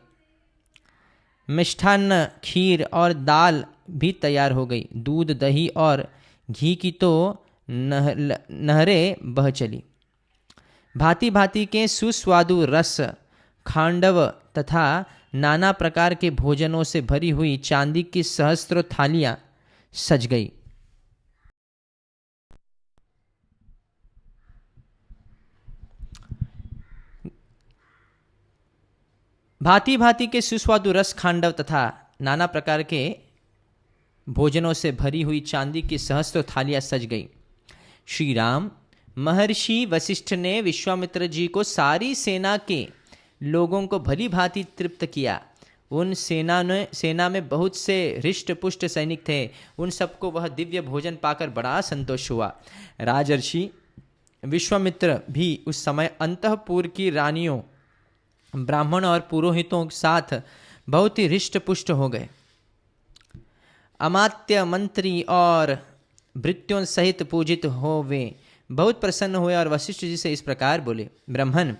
Speaker 1: मिष्ठान्न, खीर और दाल भी तैयार हो गई। दूध, दही और घी की तो नहरें बह चली। भांति भांति के सुस्वादु रस, खांडव तथा नाना प्रकार के भोजनों से भरी हुई चांदी की सहस्त्रों थालियां सज गई। भांति भांति के सुस्वादु रस, खांडव तथा नाना प्रकार के भोजनों से भरी हुई चांदी की सहस्त्रों थालियां सज गई। श्री राम, महर्षि वशिष्ठ ने विश्वामित्र जी को सारी सेना के लोगों को भली भांति तृप्त किया। उन सेना में बहुत से हृष्ट पुष्ट सैनिक थे। उन सबको वह दिव्य भोजन पाकर बड़ा संतोष हुआ। राजर्षि विश्वामित्र भी उस समय अंतःपुर की रानियों, ब्राह्मण और पुरोहितों के साथ बहुत ही हृष्ट पुष्ट हो गए। अमात्य, मंत्री और भृत्यों सहित पूजित हो वे बहुत प्रसन्न हुए और वशिष्ठ जी से इस प्रकार बोले, ब्राह्मण,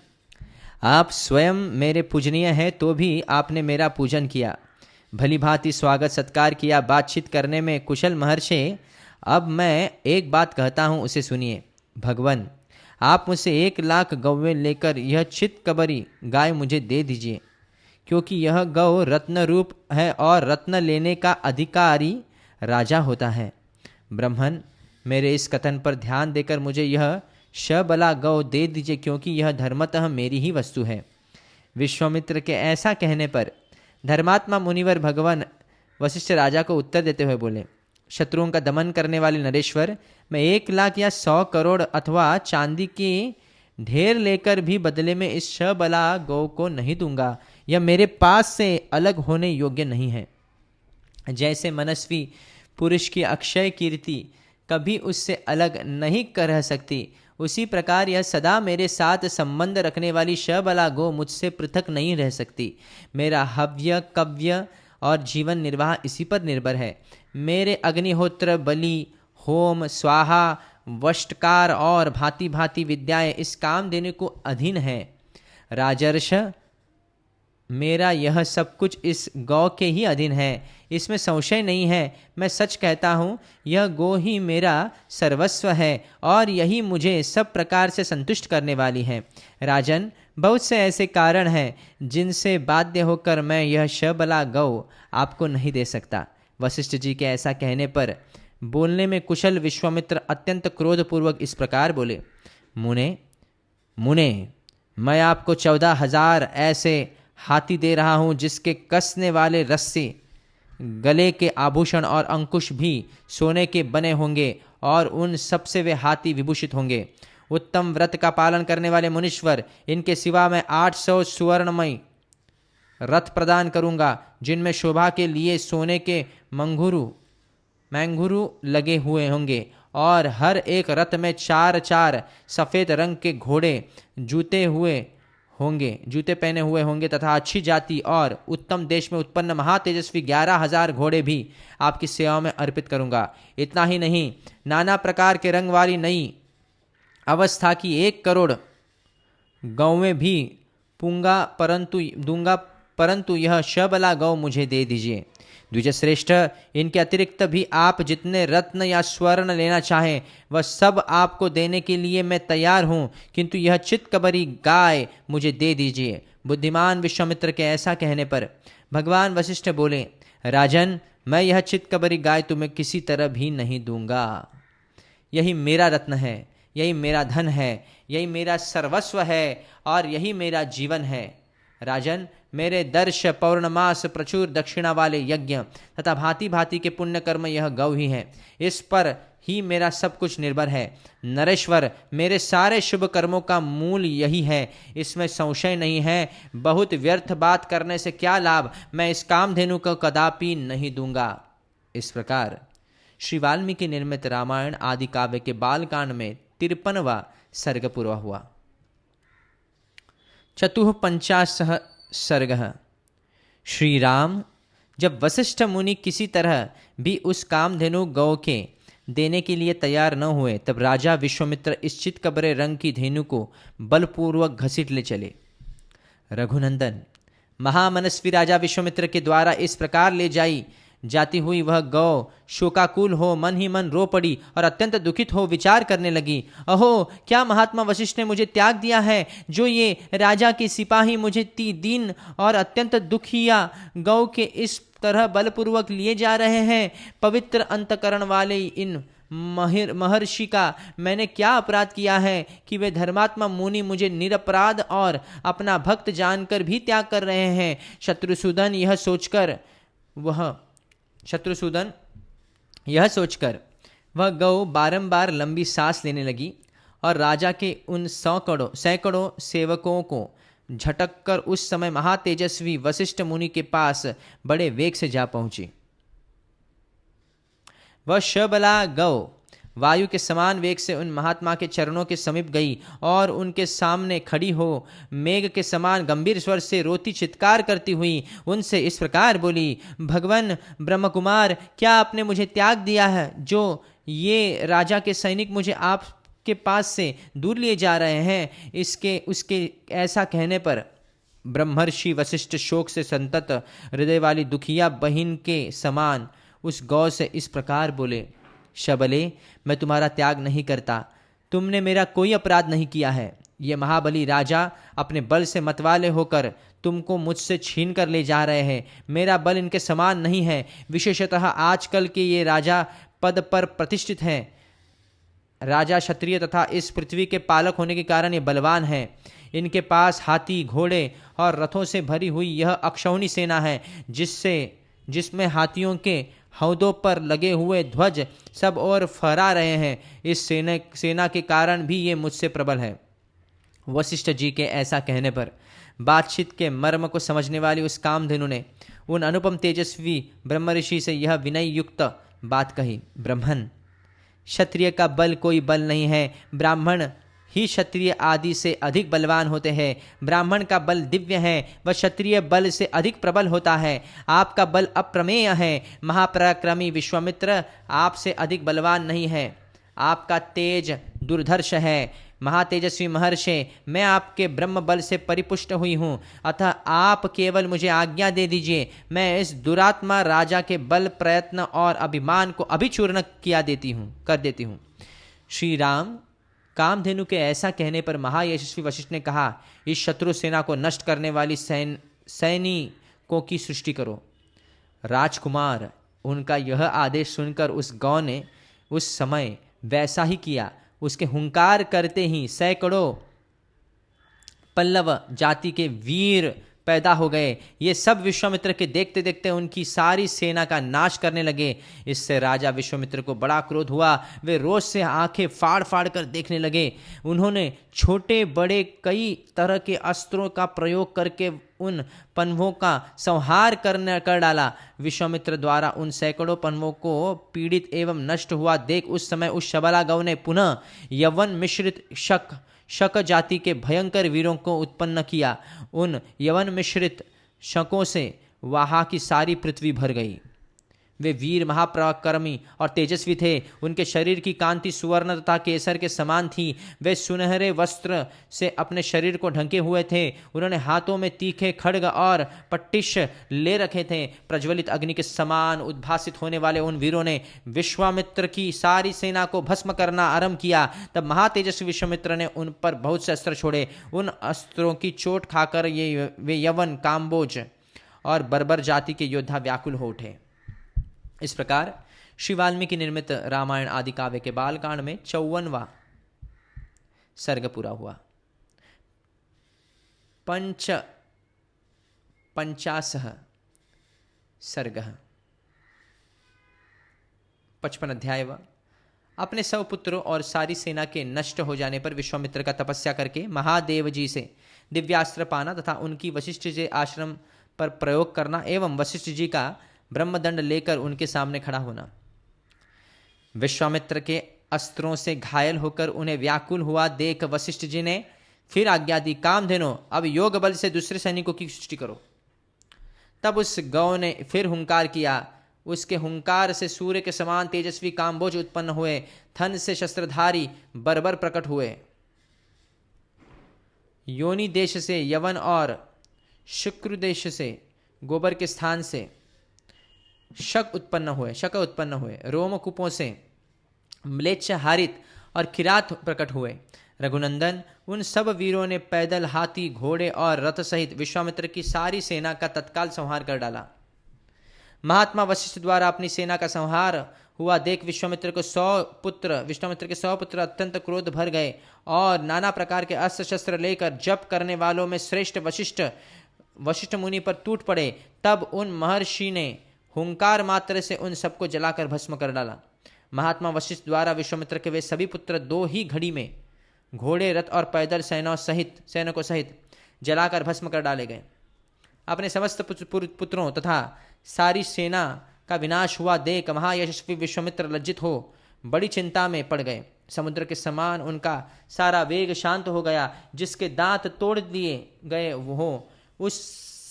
Speaker 1: आप स्वयं मेरे पूजनीय हैं, तो भी आपने मेरा पूजन किया, भली भांति स्वागत सत्कार किया, बातचीत करने में कुशल महर्षि। अब मैं एक बात कहता हूँ, उसे सुनिए। भगवान, आप मुझसे 1,00,000 गौवें लेकर यह चित्कबरी गाय मुझे दे दीजिए, क्योंकि यह गौ रत्न रूप है और रत्न लेने का अधिकारी राजा होता है। ब्राह्मण, मेरे इस कथन पर ध्यान देकर मुझे यह शबला गौ दे दीजिए, क्योंकि यह धर्मतः मेरी ही वस्तु है। विश्वामित्र के ऐसा कहने पर धर्मात्मा मुनिवर भगवान वशिष्ठ राजा को उत्तर देते हुए बोले, शत्रुओं का दमन करने वाले नरेश्वर, मैं 1,00,000 या 100 करोड़ अथवा चांदी की ढेर लेकर भी बदले में इस शबला गौ को नहीं दूंगा। यह मेरे पास से अलग होने योग्य नहीं है। जैसे मनस्वी पुरुष की अक्षय कीर्ति कभी उससे अलग नहीं रह सकती, उसी प्रकार यह सदा मेरे साथ संबंध रखने वाली शबला गो मुझसे पृथक नहीं रह सकती। मेरा हव्य, कव्य और जीवन निर्वाह इसी पर निर्भर है। मेरे अग्निहोत्र, बलि, होम, स्वाहा, वष्टकार और भांति भांति विद्याएं इस काम देने को अधीन है। राजर्ष, मेरा यह सब कुछ इस गौ के ही अधीन है, इसमें संशय नहीं है। मैं सच कहता हूँ, यह गौ ही मेरा सर्वस्व है और यही मुझे सब प्रकार से संतुष्ट करने वाली है। राजन, बहुत से ऐसे कारण हैं जिनसे बाध्य होकर मैं यह शबला गौ आपको नहीं दे सकता। वशिष्ठ जी के ऐसा कहने पर बोलने में कुशल विश्वामित्र अत्यंत क्रोधपूर्वक इस प्रकार बोले, मुने, मैं आपको 14,000 ऐसे हाथी दे रहा हूँ जिसके कसने वाले रस्से, गले के आभूषण और अंकुश भी सोने के बने होंगे और उन सबसे वे हाथी विभूषित होंगे। उत्तम व्रत का पालन करने वाले मुनीश्वर, इनके सिवा मैं 800 सुवर्णमय रथ प्रदान करूंगा, जिनमें शोभा के लिए सोने के मैंगुरु लगे हुए होंगे और हर एक रथ में 4 सफ़ेद रंग के घोड़े जूते पहने हुए होंगे तथा अच्छी जाति और उत्तम देश में उत्पन्न महातेजस्वी 11,000 घोड़े भी आपकी सेवा में अर्पित करूंगा। इतना ही नहीं, नाना प्रकार के रंग वाली नई अवस्था की 1 करोड़ गौवें भी दूंगा, परंतु यह शबला गौ मुझे दे दीजिए। द्विजश्रेष्ठ, इनके अतिरिक्त भी आप जितने रत्न या स्वर्ण लेना चाहें वह सब आपको देने के लिए मैं तैयार हूँ, किंतु यह चित्कबरी गाय मुझे दे दीजिए। बुद्धिमान विश्वामित्र के ऐसा कहने पर भगवान वशिष्ठ बोले, राजन, मैं यह चित्कबरी गाय तुम्हें किसी तरह भी नहीं दूंगा। यही मेरा रत्न है, यही मेरा धन है, यही मेरा सर्वस्व है और यही मेरा जीवन है। राजन, मेरे दर्श, पौर्णमास, प्रचुर दक्षिणा वाले यज्ञ तथा भांति भांति के पुण्य कर्म यह गौ ही है, इस पर ही मेरा सब कुछ निर्भर है। नरेश्वर, मेरे सारे शुभ कर्मों का मूल यही है, इसमें संशय नहीं है। बहुत व्यर्थ बात करने से क्या लाभ, मैं इस कामधेनु को कदापि नहीं दूंगा। इस प्रकार श्री वाल्मीकि निर्मित रामायण आदि काव्य के बालकांड में 53वां सर्ग पूरा हुआ। 54 सर्ग। श्री राम, जब वशिष्ठ मुनि किसी तरह भी उस कामधेनु गौ के देने के लिए तैयार न हुए, तब राजा विश्वामित्र इस चित्कबरे रंग की धेनु को बलपूर्वक घसीट ले चले। रघुनंदन, महामनस्वी राजा विश्वामित्र के द्वारा इस प्रकार ले जाती हुई वह गौ शोकाकुल हो मन ही मन रो पड़ी और अत्यंत दुखित हो विचार करने लगी, अहो, क्या महात्मा वशिष्ठ ने मुझे त्याग दिया है, जो ये राजा के सिपाही मुझे दीन और अत्यंत दुखिया गौ के इस तरह बलपूर्वक लिए जा रहे हैं। पवित्र अंतकरण वाले इन महर्षि का मैंने क्या अपराध किया है कि वे धर्मात्मा मुनि मुझे निरपराध और अपना भक्त जानकर भी त्याग कर रहे हैं। शत्रुसूदन यह सोचकर वह गौ बारंबार लंबी सांस लेने लगी और राजा के उन सैकड़ों सेवकों को झटक कर उस समय महातेजस्वी वशिष्ठ मुनि के पास बड़े वेग से जा पहुंची। वह शबला गौ वायु के समान वेग से उन महात्मा के चरणों के समीप गई और उनके सामने खड़ी हो मेघ के समान गंभीर स्वर से रोती चित्कार करती हुई उनसे इस प्रकार बोली, भगवान ब्रह्मकुमार, क्या आपने मुझे त्याग दिया है, जो ये राजा के सैनिक मुझे आपके पास से दूर लिए जा रहे हैं? उसके ऐसा कहने पर ब्रह्मर्षि वशिष्ठ शोक से संतत हृदय वाली दुखिया बहिन के समान उस गौ से इस प्रकार बोले, शबले, मैं तुम्हारा त्याग नहीं करता। तुमने मेरा कोई अपराध नहीं किया है। ये महाबली राजा अपने बल से मतवाले होकर तुमको मुझसे छीन कर ले जा रहे हैं। मेरा बल इनके समान नहीं है। विशेषतः आजकल के ये राजा पद पर प्रतिष्ठित हैं। राजा क्षत्रिय तथा इस पृथ्वी के पालक होने के कारण ये बलवान हैं। इनके पास हाथी, घोड़े और रथों से भरी हुई यह अक्षौणी सेना है, जिसमें हाथियों के हौदों पर लगे हुए ध्वज सब और फहरा रहे हैं। इस सेना के कारण भी ये मुझसे प्रबल है। वशिष्ठ जी के ऐसा कहने पर बातचीत के मर्म को समझने वाली उस कामधेनु ने उन अनुपम तेजस्वी ब्रह्मऋषि से यह विनय युक्त बात कही, ब्राह्मण, क्षत्रिय का बल कोई बल नहीं है। ब्राह्मण ही क्षत्रिय आदि से अधिक बलवान होते हैं। ब्राह्मण का बल दिव्य है, वह क्षत्रिय बल से अधिक प्रबल होता है। आपका बल अप्रमेय है। महापराक्रमी विश्वामित्र आपसे अधिक बलवान नहीं है। आपका तेज दुर्धर्ष है। महातेजस्वी महर्षि, मैं आपके ब्रह्म बल से परिपुष्ट हुई हूँ, अतः आप केवल मुझे आज्ञा दे दीजिए। मैं इस दुरात्मा राजा के बल, प्रयत्न और अभिमान को अभी चूर्ण कर देती हूँ। श्री राम, कामधेनु के ऐसा कहने पर महायशस्वी वशिष्ठ ने कहा, इस शत्रु सेना को नष्ट करने वाली सैनिकों की सृष्टि करो। राजकुमार, उनका यह आदेश सुनकर उस गौ ने उस समय वैसा ही किया। उसके हुंकार करते ही सैकड़ों पल्लव जाति के वीर पैदा हो गए। ये सब विश्वामित्र के देखते देखते उनकी सारी सेना का नाश करने लगे। इससे राजा विश्वामित्र को बड़ा क्रोध हुआ। वे रोष से आंखें फाड़ फाड़ कर देखने लगे। उन्होंने छोटे बड़े कई तरह के अस्त्रों का प्रयोग करके उन पन्वों का संहार कर डाला। विश्वामित्र द्वारा उन सैकड़ों पन्वों को पीड़ित एवं नष्ट हुआ देख उस समय उस शबला गौ ने पुनः यवन मिश्रित शक जाति के भयंकर वीरों को उत्पन्न किया। उन यवन मिश्रित शकों से वहाँ की सारी पृथ्वी भर गई। वे वीर महापराक्रमी और तेजस्वी थे। उनके शरीर की कांति सुवर्ण तथा केसर के समान थी। वे सुनहरे वस्त्र से अपने शरीर को ढके हुए थे। उन्होंने हाथों में तीखे खड्ग और पट्टिश ले रखे थे। प्रज्वलित अग्नि के समान उद्भासित होने वाले उन वीरों ने विश्वामित्र की सारी सेना को भस्म करना आरंभ किया। तब महातेजस्वी विश्वामित्र ने उन पर बहुत से अस्त्र छोड़े। उन अस्त्रों की चोट खाकर वे यवन, काम्बोज और बर्बर जाति के योद्धा व्याकुल हो उठे। इस प्रकार श्री वाल्मीकि निर्मित रामायण आदि काव्य के बालकांड में 54वां सर्ग पूरा हुआ। 50 सर्ग 55 अध्याय। अपने सब पुत्रों और सारी सेना के नष्ट हो जाने पर विश्वामित्र का तपस्या करके महादेव जी से दिव्यास्त्र पाना तथा उनकी वशिष्ठ जी आश्रम पर प्रयोग करना एवं वशिष्ठ जी का ब्रह्मदंड लेकर उनके सामने खड़ा होना। विश्वामित्र के अस्त्रों से घायल होकर उन्हें व्याकुल हुआ देख वशिष्ठ जी ने फिर आज्ञा दी, कामधेनु, अब योग बल से दूसरे सैनिकों की सृष्टि करो। तब उस गौ ने फिर हुंकार किया। उसके हुंकार से सूर्य के समान तेजस्वी काम्बोज उत्पन्न हुए। थन से शस्त्रधारी बर्बर प्रकट हुए। योनि देश से यवन और शुक्र देश से गोबर के स्थान से शक उत्पन्न हुए। रोमकूपों से म्लेच्छ, हारित और किरात प्रकट हुए। रघुनंदन, उन सब वीरों ने पैदल, हाथी, घोड़े और रथ सहित विश्वामित्र की सारी सेना का तत्काल संहार कर डाला। महात्मा वशिष्ठ द्वारा अपनी सेना का संहार हुआ देख विश्वामित्र के 100 पुत्र अत्यंत क्रोध भर गए और नाना प्रकार के अस्त्र शस्त्र लेकर जप करने वालों में श्रेष्ठ वशिष्ठ मुनि पर टूट पड़े। तब उन महर्षि ने हुंकार मात्र से उन सबको जलाकर भस्म कर डाला। महात्मा वशिष्ठ द्वारा विश्वामित्र के वे सभी पुत्र 2 ही घड़ी में घोड़े, रथ और पैदल सैनिकों सहित जलाकर भस्म कर डाले गए। अपने समस्त पुत्रों तथा सारी सेना का विनाश हुआ देख महायशस्वी विश्वामित्र लज्जित हो बड़ी चिंता में पड़ गए। समुद्र के समान उनका सारा वेग शांत हो गया। जिसके दांत तोड़ दिए गए वो उस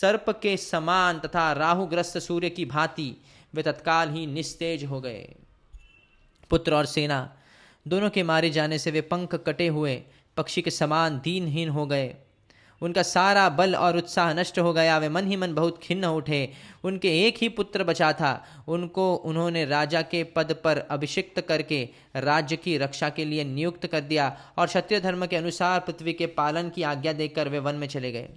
Speaker 1: सर्प के समान तथा राहुग्रस्त सूर्य की भांति वे तत्काल ही निस्तेज हो गए। पुत्र और सेना दोनों के मारे जाने से वे पंख कटे हुए पक्षी के समान दीनहीन हो गए। उनका सारा बल और उत्साह नष्ट हो गया। वे मन ही मन बहुत खिन्न उठे। उनके एक ही पुत्र बचा था, उनको उन्होंने राजा के पद पर अभिषिक्त करके राज्य की रक्षा के लिए नियुक्त कर दिया और क्षत्रिय धर्म के अनुसार पृथ्वी के पालन की आज्ञा देकर वे वन में चले गए।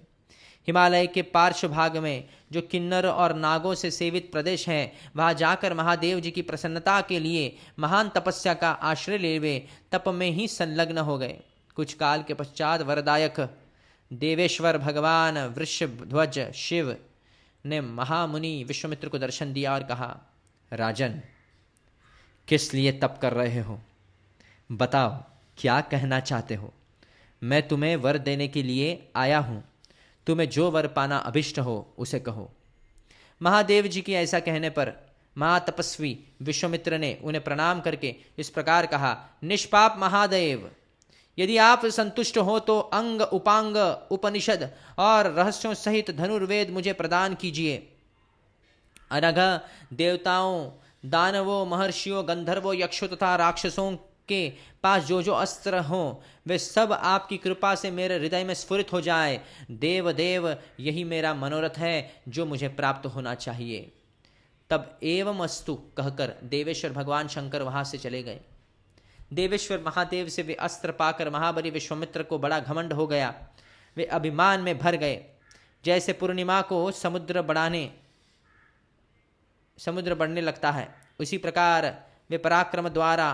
Speaker 1: हिमालय के पार्श्व भाग में जो किन्नर और नागों से सेवित प्रदेश है, वहां जाकर महादेव जी की प्रसन्नता के लिए महान तपस्या का आश्रय ले वे तप में ही संलग्न हो गए। कुछ काल के पश्चात वरदायक देवेश्वर भगवान वृषध्वज शिव ने महामुनि विश्वामित्र को दर्शन दिया और कहा, राजन, किस लिए तप कर रहे हो? बताओ, क्या कहना चाहते हो? मैं तुम्हें वर देने के लिए आया हूं। तुम्हें जो वर पाना अभिष्ट हो उसे कहो। महादेव जी की ऐसा कहने पर महातपस्वी विश्वामित्र ने उन्हें प्रणाम करके इस प्रकार कहा, निष्पाप महादेव, यदि आप संतुष्ट हो तो अंग उपांग उपनिषद और रहस्यों सहित धनुर्वेद मुझे प्रदान कीजिए। अनघ देवताओं, दानवों, महर्षियों, गंधर्वों, यक्षों तथा राक्षसों के पास जो जो अस्त्र हों वे सब आपकी कृपा से मेरे हृदय में स्फुरित हो जाए। देव देव, यही मेरा मनोरथ है जो मुझे प्राप्त होना चाहिए। तब एवं अस्तु कहकर देवेश्वर भगवान शंकर वहां से चले गए। देवेश्वर महादेव से वे अस्त्र पाकर महाबली विश्वामित्र को बड़ा घमंड हो गया। वे अभिमान में भर गए। जैसे पूर्णिमा को समुद्र बढ़ने लगता है, उसी प्रकार वे पराक्रम द्वारा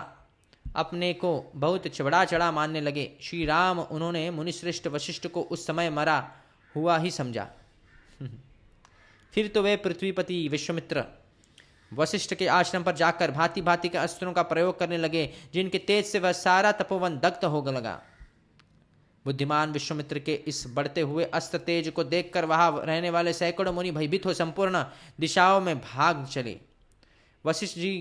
Speaker 1: अपने को बहुत चढ़ा चढ़ा मानने लगे। श्री राम उन्होंने मुनिश्रेष्ठ वशिष्ठ को उस समय मरा हुआ ही समझा। फिर तो वे पृथ्वीपति विश्वामित्र वशिष्ठ के आश्रम पर जाकर भांति भांति के अस्त्रों का प्रयोग करने लगे, जिनके तेज से वह सारा तपोवन दग्ध होने लगा। बुद्धिमान विश्वामित्र के इस बढ़ते हुए अस्त्र तेज को देखकर वहां रहने वाले सैकड़ों मुनि भयभीत हो संपूर्ण दिशाओं में भाग चले। वशिष्ठ जी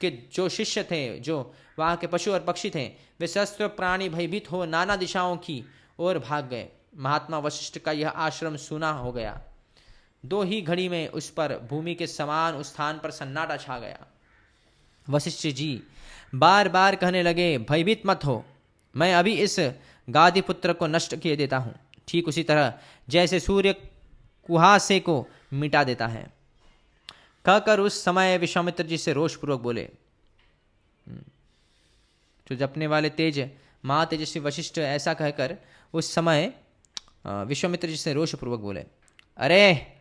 Speaker 1: के जो शिष्य थे, जो वहां के पशु और पक्षी थे, वे शस्त्र प्राणी भयभीत हो नाना दिशाओं की ओर भाग गए। महात्मा वशिष्ठ का यह आश्रम सूना हो गया। दो ही घड़ी में उस पर भूमि के समान उस स्थान पर सन्नाटा छा गया। वशिष्ठ जी बार बार कहने लगे, भयभीत मत हो, मैं अभी इस गादी पुत्र को नष्ट किए देता हूं, ठीक उसी तरह जैसे सूर्य कुहासे को मिटा देता है। कहकर उस समय विश्वामित्र जी से रोषपूर्वक बोले। जो जपने वाले तेज महातेजस्वी वशिष्ठ ऐसा कहकर उस समय विश्वामित्र जी से रोषपूर्वक बोले, अरे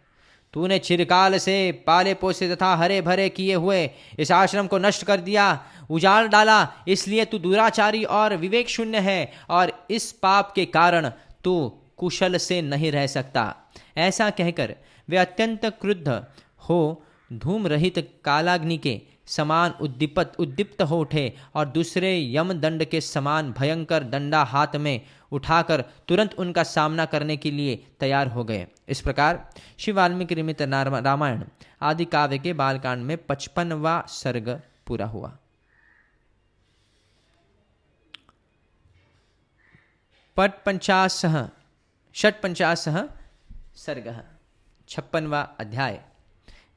Speaker 1: तूने चिरकाल से पाले पोसे तथा हरे भरे किए हुए इस आश्रम को नष्ट कर दिया, उजाड़ डाला, इसलिए तू दुराचारी और विवेक शून्य है और इस पाप के कारण तू कुशल से नहीं रह सकता। ऐसा कहकर वे अत्यंत क्रुद्ध हो धूम रहित कालाग्नि के समान उद्दीप्त हो उठे और दूसरे यमदंड के समान भयंकर दंडा हाथ में उठाकर तुरंत उनका सामना करने के लिए तैयार हो गए। इस प्रकार श्री वाल्मीकि निर्मित रामायण आदि काव्य के बालकांड में 55वां सर्ग पूरा हुआ। षट्पंचाशः सर्गः 56वां अध्याय।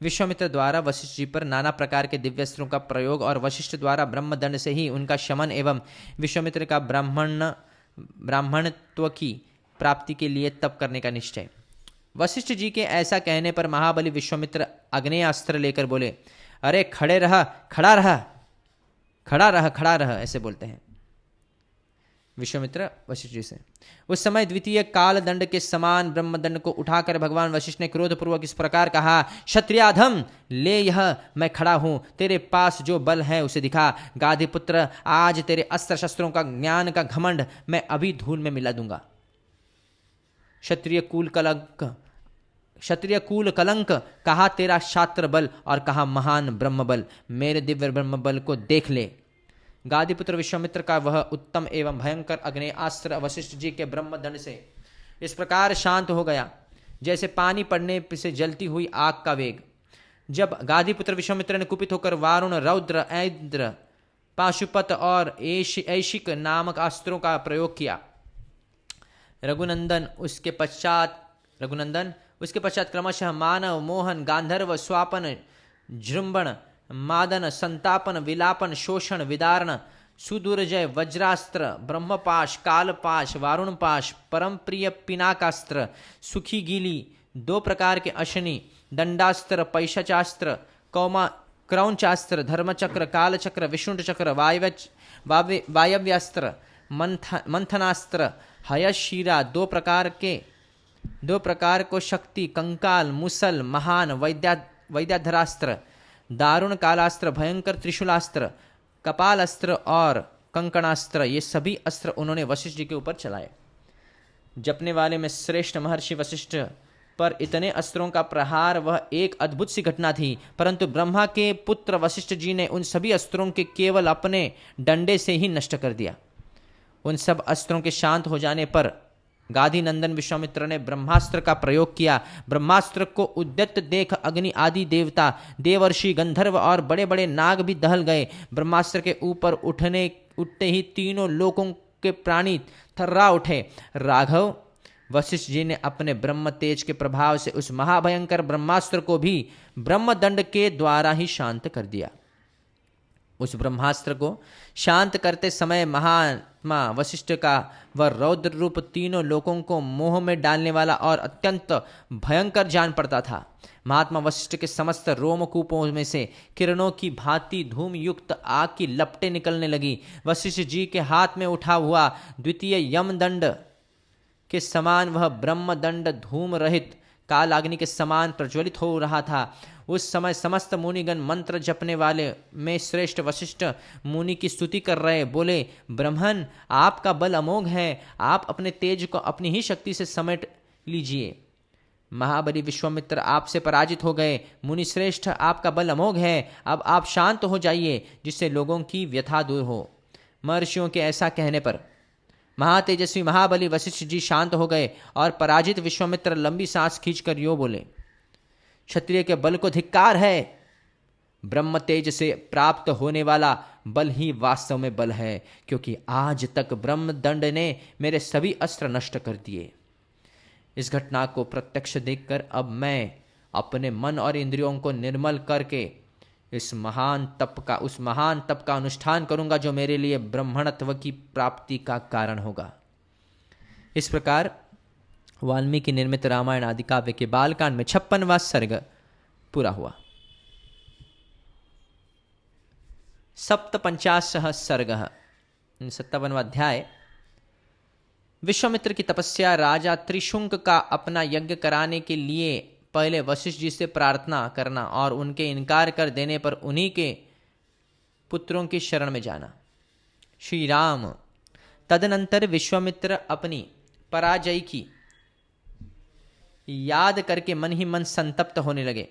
Speaker 1: विश्वामित्र द्वारा वशिष्ठ जी पर नाना प्रकार के दिव्यास्त्रों का प्रयोग और वशिष्ठ द्वारा ब्रह्मदंड से ही उनका शमन एवं विश्वामित्र का ब्राह्मणत्व की प्राप्ति के लिए तप करने का निश्चय। वशिष्ठ जी के ऐसा कहने पर महाबली विश्वामित्र आग्नेयास्त्र लेकर बोले, अरे खड़े रह, खड़ा रह, खड़ा रह, खड़ा रह, ऐसे बोलते हैं विश्वामित्र वशिष्ठ जी से। उस समय द्वितीय काल दंड के समान ब्रह्मदंड को उठाकर भगवान वशिष्ठ ने क्रोधपूर्वक इस प्रकार कहा, क्षत्रियाधम, ले यह, मैं खड़ा हूं, तेरे पास जो बल है उसे दिखा। गाधी पुत्र, आज तेरे अस्त्र शस्त्रों का ज्ञान का घमंड मैं अभी धूल में मिला दूंगा। क्षत्रिय कूल कलंक, कहा तेरा शास्त्र बल और कहा महान ब्रह्म बल, मेरे दिव्य ब्रह्म बल को देख ले। गादीपुत्र विश्वामित्र का वह उत्तम एवं भयंकर अग्नेयास्त्र वशिष्ठ जी के ब्रह्मदंड से इस प्रकार शांत हो गया जैसे पानी पड़ने से जलती हुई आग का वेग। जब गाधीपुत्र विश्वामित्र ने कुपित होकर वारुण, रौद्र, ऐद्र, पाशुपत और ऐशिक नामक अस्त्रों का प्रयोग किया, रघुनंदन उसके पश्चात क्रमशः मानव, मोहन, गांधर्व, स्वापन, जृंभण, मादन, संतापन, विलापन, शोषण, विदारण, सुदुर्जय, वज्रास्त्र, ब्रह्मपाश, कालपाश, वारुणपाश, परम प्रिय पिनाकास्त्र, सुखी गीली, 2 प्रकार के अशनि, दंडास्त्र, पैशाचास्त्र, क्रौंचास्त्र, धर्मचक्र, कालचक्र, विष्णुचक्र, वायव्यास्त्र, मंथनास्त्र, हयशीरा, 2 प्रकार को शक्ति, कंकाल, मुसल, महान, वैद्याधरास्त्र, दारुण कालास्त्र, भयंकर त्रिशूलास्त्र, कपाल अस्त्र और कंकणास्त्र, ये सभी अस्त्र उन्होंने वशिष्ठ जी के ऊपर चलाए। जपने वाले में श्रेष्ठ महर्षि वशिष्ठ पर इतने अस्त्रों का प्रहार वह एक अद्भुत सी घटना थी, परंतु ब्रह्मा के पुत्र वशिष्ठ जी ने उन सभी अस्त्रों के केवल अपने डंडे से ही नष्ट कर दिया। उन सब अस्त्रों के शांत हो जाने पर गाधी नंदन विश्वामित्र ने ब्रह्मास्त्र का प्रयोग किया। ब्रह्मास्त्र को उद्यत देख अग्नि आदि देवता, देवर्षि, गंधर्व और बड़े बड़े नाग भी दहल गए। ब्रह्मास्त्र के ऊपर उठते ही तीनों लोकों के प्राणी थर्रा उठे। राघव, वशिष्ठ जी ने अपने ब्रह्म तेज के प्रभाव से उस महाभयंकर ब्रह्मास्त्र को भी ब्रह्मदंड के द्वारा ही शांत कर दिया। उस ब्रह्मास्त्र को शांत करते समय महात्मा वशिष्ठ का वह रौद्र रूप तीनों लोगों को मोह में डालने वाला और अत्यंत भयंकर जान पड़ता था। महात्मा वशिष्ठ के समस्त रोमकूपों में से किरणों की भांति धूम युक्त आग की लपटें निकलने लगी। वशिष्ठ जी के हाथ में उठा हुआ द्वितीय यमदंड के समान वह ब्रह्मदंड धूम रहित कालाग्नि के समान प्रज्वलित हो रहा था। उस समय समस्त मुनिगण मंत्र जपने वाले में श्रेष्ठ वशिष्ठ मुनि की स्तुति कर रहे, बोले, ब्रह्मन, आपका बल अमोघ है, आप अपने तेज को अपनी ही शक्ति से समेट लीजिए। महाबली विश्वामित्र आपसे पराजित हो गए। मुनि श्रेष्ठ, आपका बल अमोघ है, अब आप शांत हो जाइए, जिससे लोगों की व्यथा दूर हो। महर्षियों के ऐसा कहने पर महातेजस्वी महाबली वशिष्ठ जी शांत हो गए और पराजित विश्वामित्र लंबी सांस खींचकर यो बोले, क्षत्रिय के बल को धिक्कार है। ब्रह्म तेज से प्राप्त होने वाला बल ही वास्तव में बल है, क्योंकि आज तक ब्रह्मदंड ने मेरे सभी अस्त्र नष्ट कर दिए। इस घटना को प्रत्यक्ष देखकर अब मैं अपने मन और इंद्रियों को निर्मल करके उस महान तप का अनुष्ठान करूंगा जो मेरे लिए ब्रह्मणत्व की प्राप्ति का कारण होगा। इस प्रकार वाल्मीकि निर्मित रामायण आदि काव्य के बालकांड में 56वां सर्ग पूरा हुआ। 57 सर्ग 57वां अध्याय। विश्वामित्र की तपस्या। राजा त्रिशुंक का अपना यज्ञ कराने के लिए पहले वशिष्ठ जी से प्रार्थना करना और उनके इनकार कर देने पर उन्हीं के पुत्रों की शरण में जाना। श्री राम। तदनंतर विश्वामित्र अपनी पराजय की याद करके मन ही मन संतप्त होने लगे।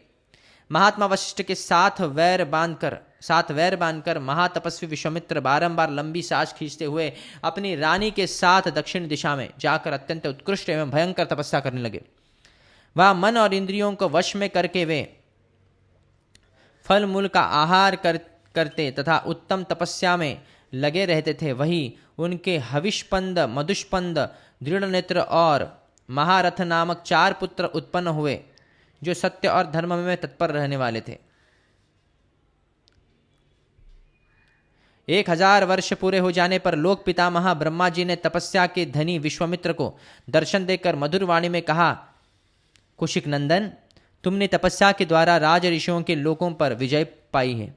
Speaker 1: महात्मा वशिष्ठ के साथ वैर बांधकर महातपस्वी विश्वामित्र बारंबार लंबी सांस खींचते हुए अपनी रानी के साथ दक्षिण दिशा में जाकर अत्यंत उत्कृष्ट एवं भयंकर तपस्या करने लगे। वह मन और इंद्रियों को वश में करके वे फल मूल का आहार करते तथा उत्तम तपस्या में लगे रहते थे। वही उनके हविष्पंद, मधुष्पंद, दृढ़ नेत्र और महारथ नामक 4 पुत्र उत्पन्न हुए, जो सत्य और धर्म में तत्पर रहने वाले थे। 1000 वर्ष पूरे हो जाने पर लोक पितामह ब्रह्मा जी ने तपस्या के धनी विश्वामित्र को दर्शन देकर मधुर वाणी में कहा, कुशिक नंदन, तुमने तपस्या के द्वारा राज ऋषियों के लोकों पर विजय पाई है।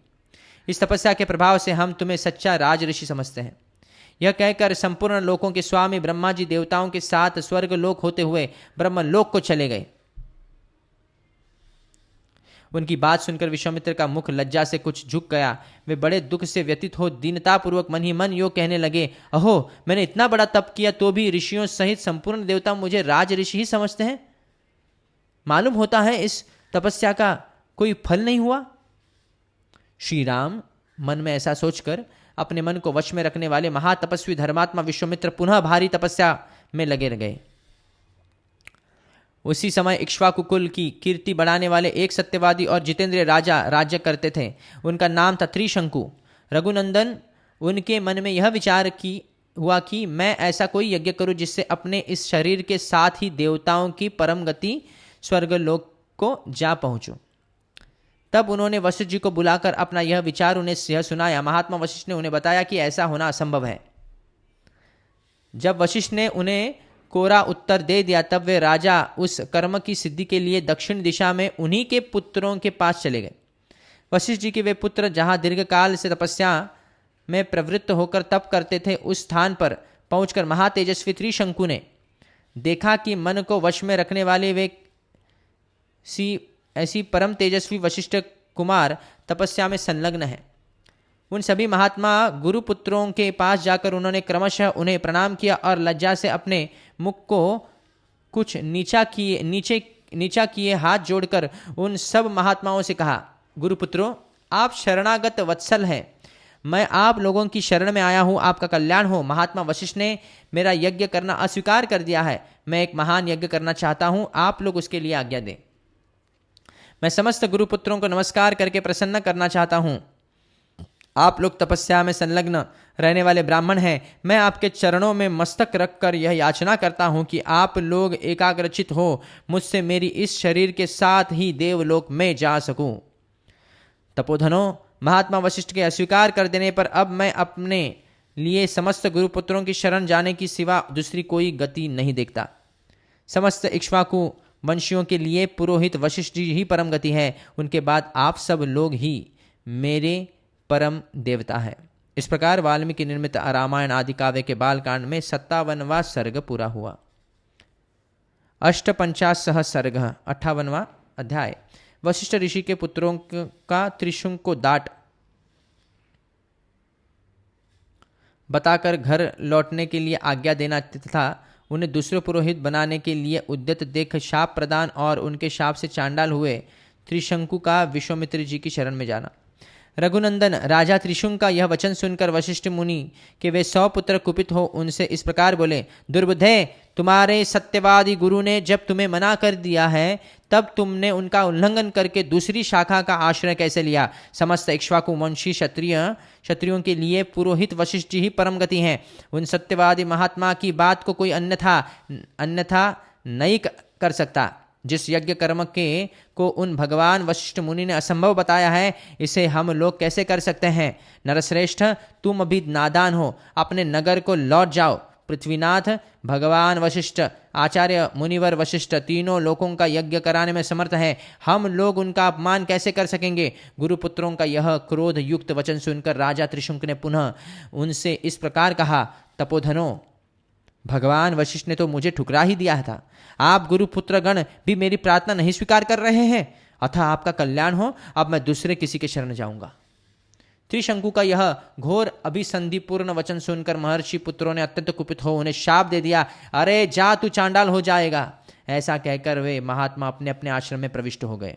Speaker 1: इस तपस्या के प्रभाव से हम तुम्हें सच्चा राज ऋषि समझते हैं। यह कहकर संपूर्ण लोकों के स्वामी ब्रह्मा जी देवताओं के साथ स्वर्ग लोक होते हुए ब्रह्मलोक को चले गए। उनकी बात सुनकर विश्वामित्र का मुख लज्जा से कुछ झुक गया। वे बड़े दुख से व्यतीत हो दीनतापूर्वक मन ही मन यो कहने लगे, अहो, मैंने इतना बड़ा तप किया तो भी ऋषियों सहित संपूर्ण देवता मुझे राज ऋषि ही समझते हैं। मालूम होता है इस तपस्या का कोई फल नहीं हुआ। श्री राम। मन में ऐसा सोचकर अपने मन को वश में रखने वाले महातपस्वी धर्मात्मा विश्वामित्र पुनः भारी तपस्या में लगे गए। उसी समय इक्ष्वाकु कुल की कीर्ति बढ़ाने वाले एक सत्यवादी और जितेंद्रिय राजा राज्य करते थे। उनका नाम था त्रिशंकु। रघुनंदन, उनके मन में यह विचार हुआ कि मैं ऐसा कोई यज्ञ करूं जिससे अपने इस शरीर के साथ ही देवताओं की परम गति स्वर्गलोक को जा पहुंचूं। तब उन्होंने वशिष्ठ जी को बुलाकर अपना यह विचार उन्हें यह सुनाया। महात्मा वशिष्ठ ने उन्हें बताया कि ऐसा होना असंभव है। जब वशिष्ठ ने उन्हें कोरा उत्तर दे दिया, तब वे राजा उस कर्म की सिद्धि के लिए दक्षिण दिशा में उन्हीं के पुत्रों के पास चले गए। वशिष्ठ जी के वे पुत्र जहां दीर्घकाल से तपस्या में प्रवृत्त होकर तप करते थे, उस स्थान पर पहुंचकर महातेजस्वी त्रिशंकु ने देखा कि मन को वश में रखने वाले वे ऐसी परम तेजस्वी वशिष्ठ कुमार तपस्या में संलग्न है। उन सभी महात्मा गुरुपुत्रों के पास जाकर उन्होंने क्रमशः उन्हें प्रणाम किया और लज्जा से अपने मुख को कुछ नीचा किए हाथ जोड़कर उन सब महात्माओं से कहा, गुरुपुत्रों, आप शरणागत वत्सल हैं। मैं आप लोगों की शरण में आया हूँ, आपका कल्याण हो। महात्मा वशिष्ठ ने मेरा यज्ञ करना अस्वीकार कर दिया है। मैं एक महान यज्ञ करना चाहता हूँ, आप लोग उसके लिए आज्ञा दें। मैं समस्त गुरुपुत्रों को नमस्कार करके प्रसन्न करना चाहता हूँ। आप लोग तपस्या में संलग्न रहने वाले ब्राह्मण हैं। मैं आपके चरणों में मस्तक रखकर यह याचना करता हूँ कि आप लोग एकाग्रचित हो मुझसे मेरी इस शरीर के साथ ही देवलोक में जा सकूं। तपोधनों, महात्मा वशिष्ठ के अस्वीकार कर देने पर अब मैं अपने लिए समस्त गुरुपुत्रों की शरण जाने की सिवा दूसरी कोई गति नहीं देखता। समस्त इक्ष्वाकु वंशियों के लिए पुरोहित वशिष्ठ जी ही परम गति है। उनके बाद आप सब लोग ही मेरे परम देवता है। इस प्रकार वाल्मीकि निर्मित रामायण आदि काव्य के बालकांड में 57वां सर्ग पूरा हुआ। 58 सर्ग 58वां अध्याय। वशिष्ठ ऋषि के पुत्रों का त्रिशंकु को दाट बताकर घर लौटने के लिए आज्ञा देना तथा उन्हें दूसरे पुरोहित बनाने के लिए उद्यत देख शाप प्रदान और उनके शाप से चांडाल हुए त्रिशंकु का विश्वामित्र जी की शरण में जाना। रघुनंदन, राजा त्रिशंकु का यह वचन सुनकर वशिष्ठ मुनि के वे 100 पुत्र कुपित हो उनसे इस प्रकार बोले, दुर्बुद्धे, तुम्हारे सत्यवादी गुरु ने जब तुम्हें मना कर दिया है, तब तुमने उनका उल्लंघन करके दूसरी शाखा का आश्रय कैसे लिया? समस्त इक्ष्वाकु वंशी क्षत्रियों के लिए पुरोहित वशिष्ठ जी ही परम गति हैं। उन सत्यवादी महात्मा की बात को कोई अन्यथा नहीं कर सकता। जिस यज्ञ कर्म को उन भगवान वशिष्ठ मुनि ने असंभव बताया है, इसे हम लोग कैसे कर सकते हैं? नरश्रेष्ठ, तुम अभी नादान हो, अपने नगर को लौट जाओ। पृथ्वीनाथ, भगवान वशिष्ठ, आचार्य मुनिवर वशिष्ठ तीनों लोगों का यज्ञ कराने में समर्थ है, हम लोग उनका अपमान कैसे कर सकेंगे? गुरुपुत्रों का यह क्रोध युक्त वचन सुनकर राजा त्रिशंकु ने पुनः उनसे इस प्रकार कहा, तपोधनों, भगवान वशिष्ठ ने तो मुझे ठुकरा ही दिया था। आप गुरुपुत्र गण भी मेरी प्रार्थना नहीं स्वीकार कर रहे हैं। अतः आपका कल्याण हो, अब मैं दूसरे किसी के शरण जाऊंगा। त्रिशंकु का यह घोर अभिसंधिपूर्ण वचन सुनकर महर्षि पुत्रों ने अत्यंत कुपित हो उन्हें शाप दे दिया, अरे जा, तू चांडाल हो जाएगा। ऐसा कहकर वे महात्मा अपने अपने आश्रम में प्रविष्ट हो गए।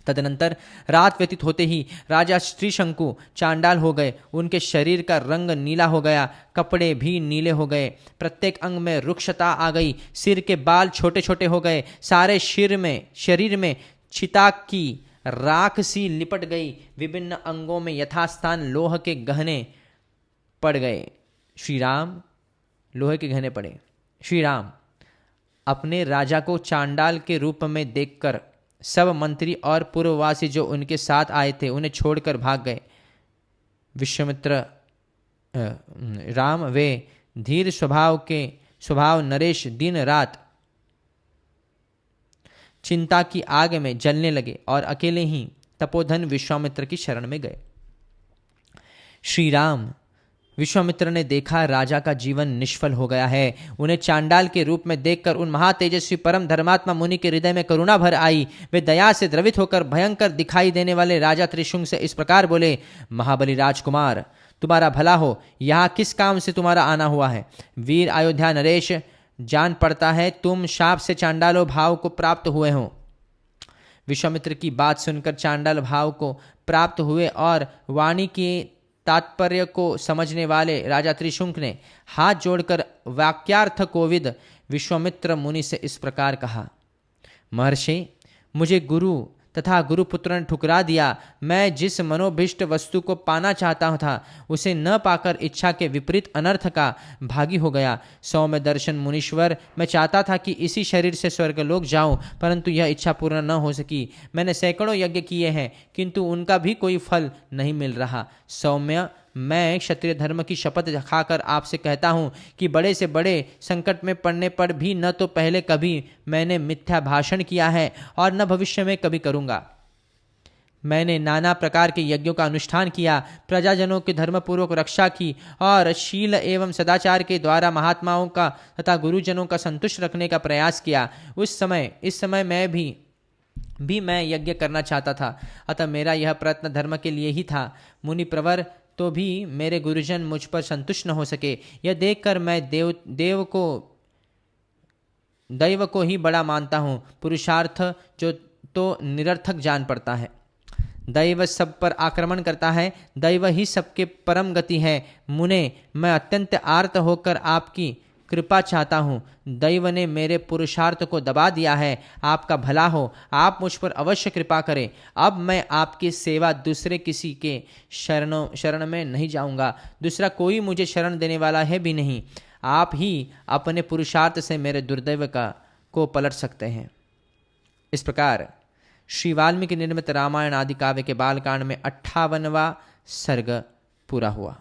Speaker 1: तदनंतर रात व्यतीत होते ही राजा त्रिशंकु चांडाल हो गए। उनके शरीर का रंग नीला हो गया, कपड़े भी नीले हो गए, प्रत्येक अंग में रुक्षता आ गई, सिर के बाल छोटे छोटे हो गए, सारे शरीर में चिताक की राख सी लिपट गई, विभिन्न अंगों में यथास्थान लोह के गहने पड़ गए। लोहे के गहने पड़े। श्री राम अपने राजा को चांडाल के रूप में देखकर सब मंत्री और पूर्ववासी जो उनके साथ आए थे उन्हें छोड़कर भाग गए। राम वे धीर स्वभाव नरेश दिन रात चिंता की आग में जलने लगे और अकेले ही तपोधन विश्वामित्र की शरण में गए। श्री राम, विश्वामित्र ने देखा राजा का जीवन निष्फल हो गया है। उन्हें चांडाल के रूप में देखकर उन महातेजस्वी परम धर्मात्मा मुनि के हृदय में करुणा भर आई। वे दया से द्रवित होकर भयंकर दिखाई देने वाले राजा त्रिशंकु से इस प्रकार बोले, महाबली राजकुमार, तुम्हारा भला हो, यहाँ किस काम से तुम्हारा आना हुआ है? वीर अयोध्या नरेश, जान पड़ता है तुम शाप से चांडालो भाव को प्राप्त हुए हो। विश्वामित्र की बात सुनकर चांडाल भाव को प्राप्त हुए और वाणी के तात्पर्य को समझने वाले राजा त्रिशंकु ने हाथ जोड़कर वाक्यार्थ कोविद विश्वामित्र मुनि से इस प्रकार कहा, महर्षि, मुझे गुरु तथा गुरुपुत्र ने ठुकरा दिया। मैं जिस मनोभिष्ट वस्तु को पाना चाहता था उसे न पाकर इच्छा के विपरीत अनर्थ का भागी हो गया। सौम्य दर्शन मुनीश्वर, मैं चाहता था कि इसी शरीर से स्वर्गलोक जाऊं, परंतु यह इच्छा पूर्ण न हो सकी। मैंने सैकड़ों यज्ञ किए हैं, किंतु उनका भी कोई फल नहीं मिल रहा। सौम्य, मैं क्षत्रिय धर्म की शपथ खाकर आपसे कहता हूँ कि बड़े से बड़े संकट में पड़ने पर भी न तो पहले कभी मैंने मिथ्या भाषण किया है और न भविष्य में कभी करूँगा। मैंने नाना प्रकार के यज्ञों का अनुष्ठान किया, प्रजाजनों की धर्मपूर्वक रक्षा की और शील एवं सदाचार के द्वारा महात्माओं का तथा गुरुजनों का संतुष्ट रखने का प्रयास किया। इस समय मैं भी मैं यज्ञ करना चाहता था, अतः मेरा यह प्रयत्न धर्म के लिए ही था। मुनि प्रवर, तो भी मेरे गुरुजन मुझ पर संतुष्ट न हो सके। यह देखकर मैं दैव को ही बड़ा मानता हूँ। पुरुषार्थ जो तो निरर्थक जान पड़ता है। दैव सब पर आक्रमण करता है, दैव ही सबके परम गति है। मुने, मैं अत्यंत आर्त होकर आपकी कृपा चाहता हूँ। दैव ने मेरे पुरुषार्थ को दबा दिया है। आपका भला हो, आप मुझ पर अवश्य कृपा करें। अब मैं आपकी सेवा दूसरे किसी के शरण में नहीं जाऊँगा। दूसरा कोई मुझे शरण देने वाला है भी नहीं। आप ही अपने पुरुषार्थ से मेरे दुर्दैव को पलट सकते हैं। इस प्रकार श्री वाल्मीकि निर्मित रामायण आदि काव्य के बालकांड में 58वां सर्ग पूरा हुआ।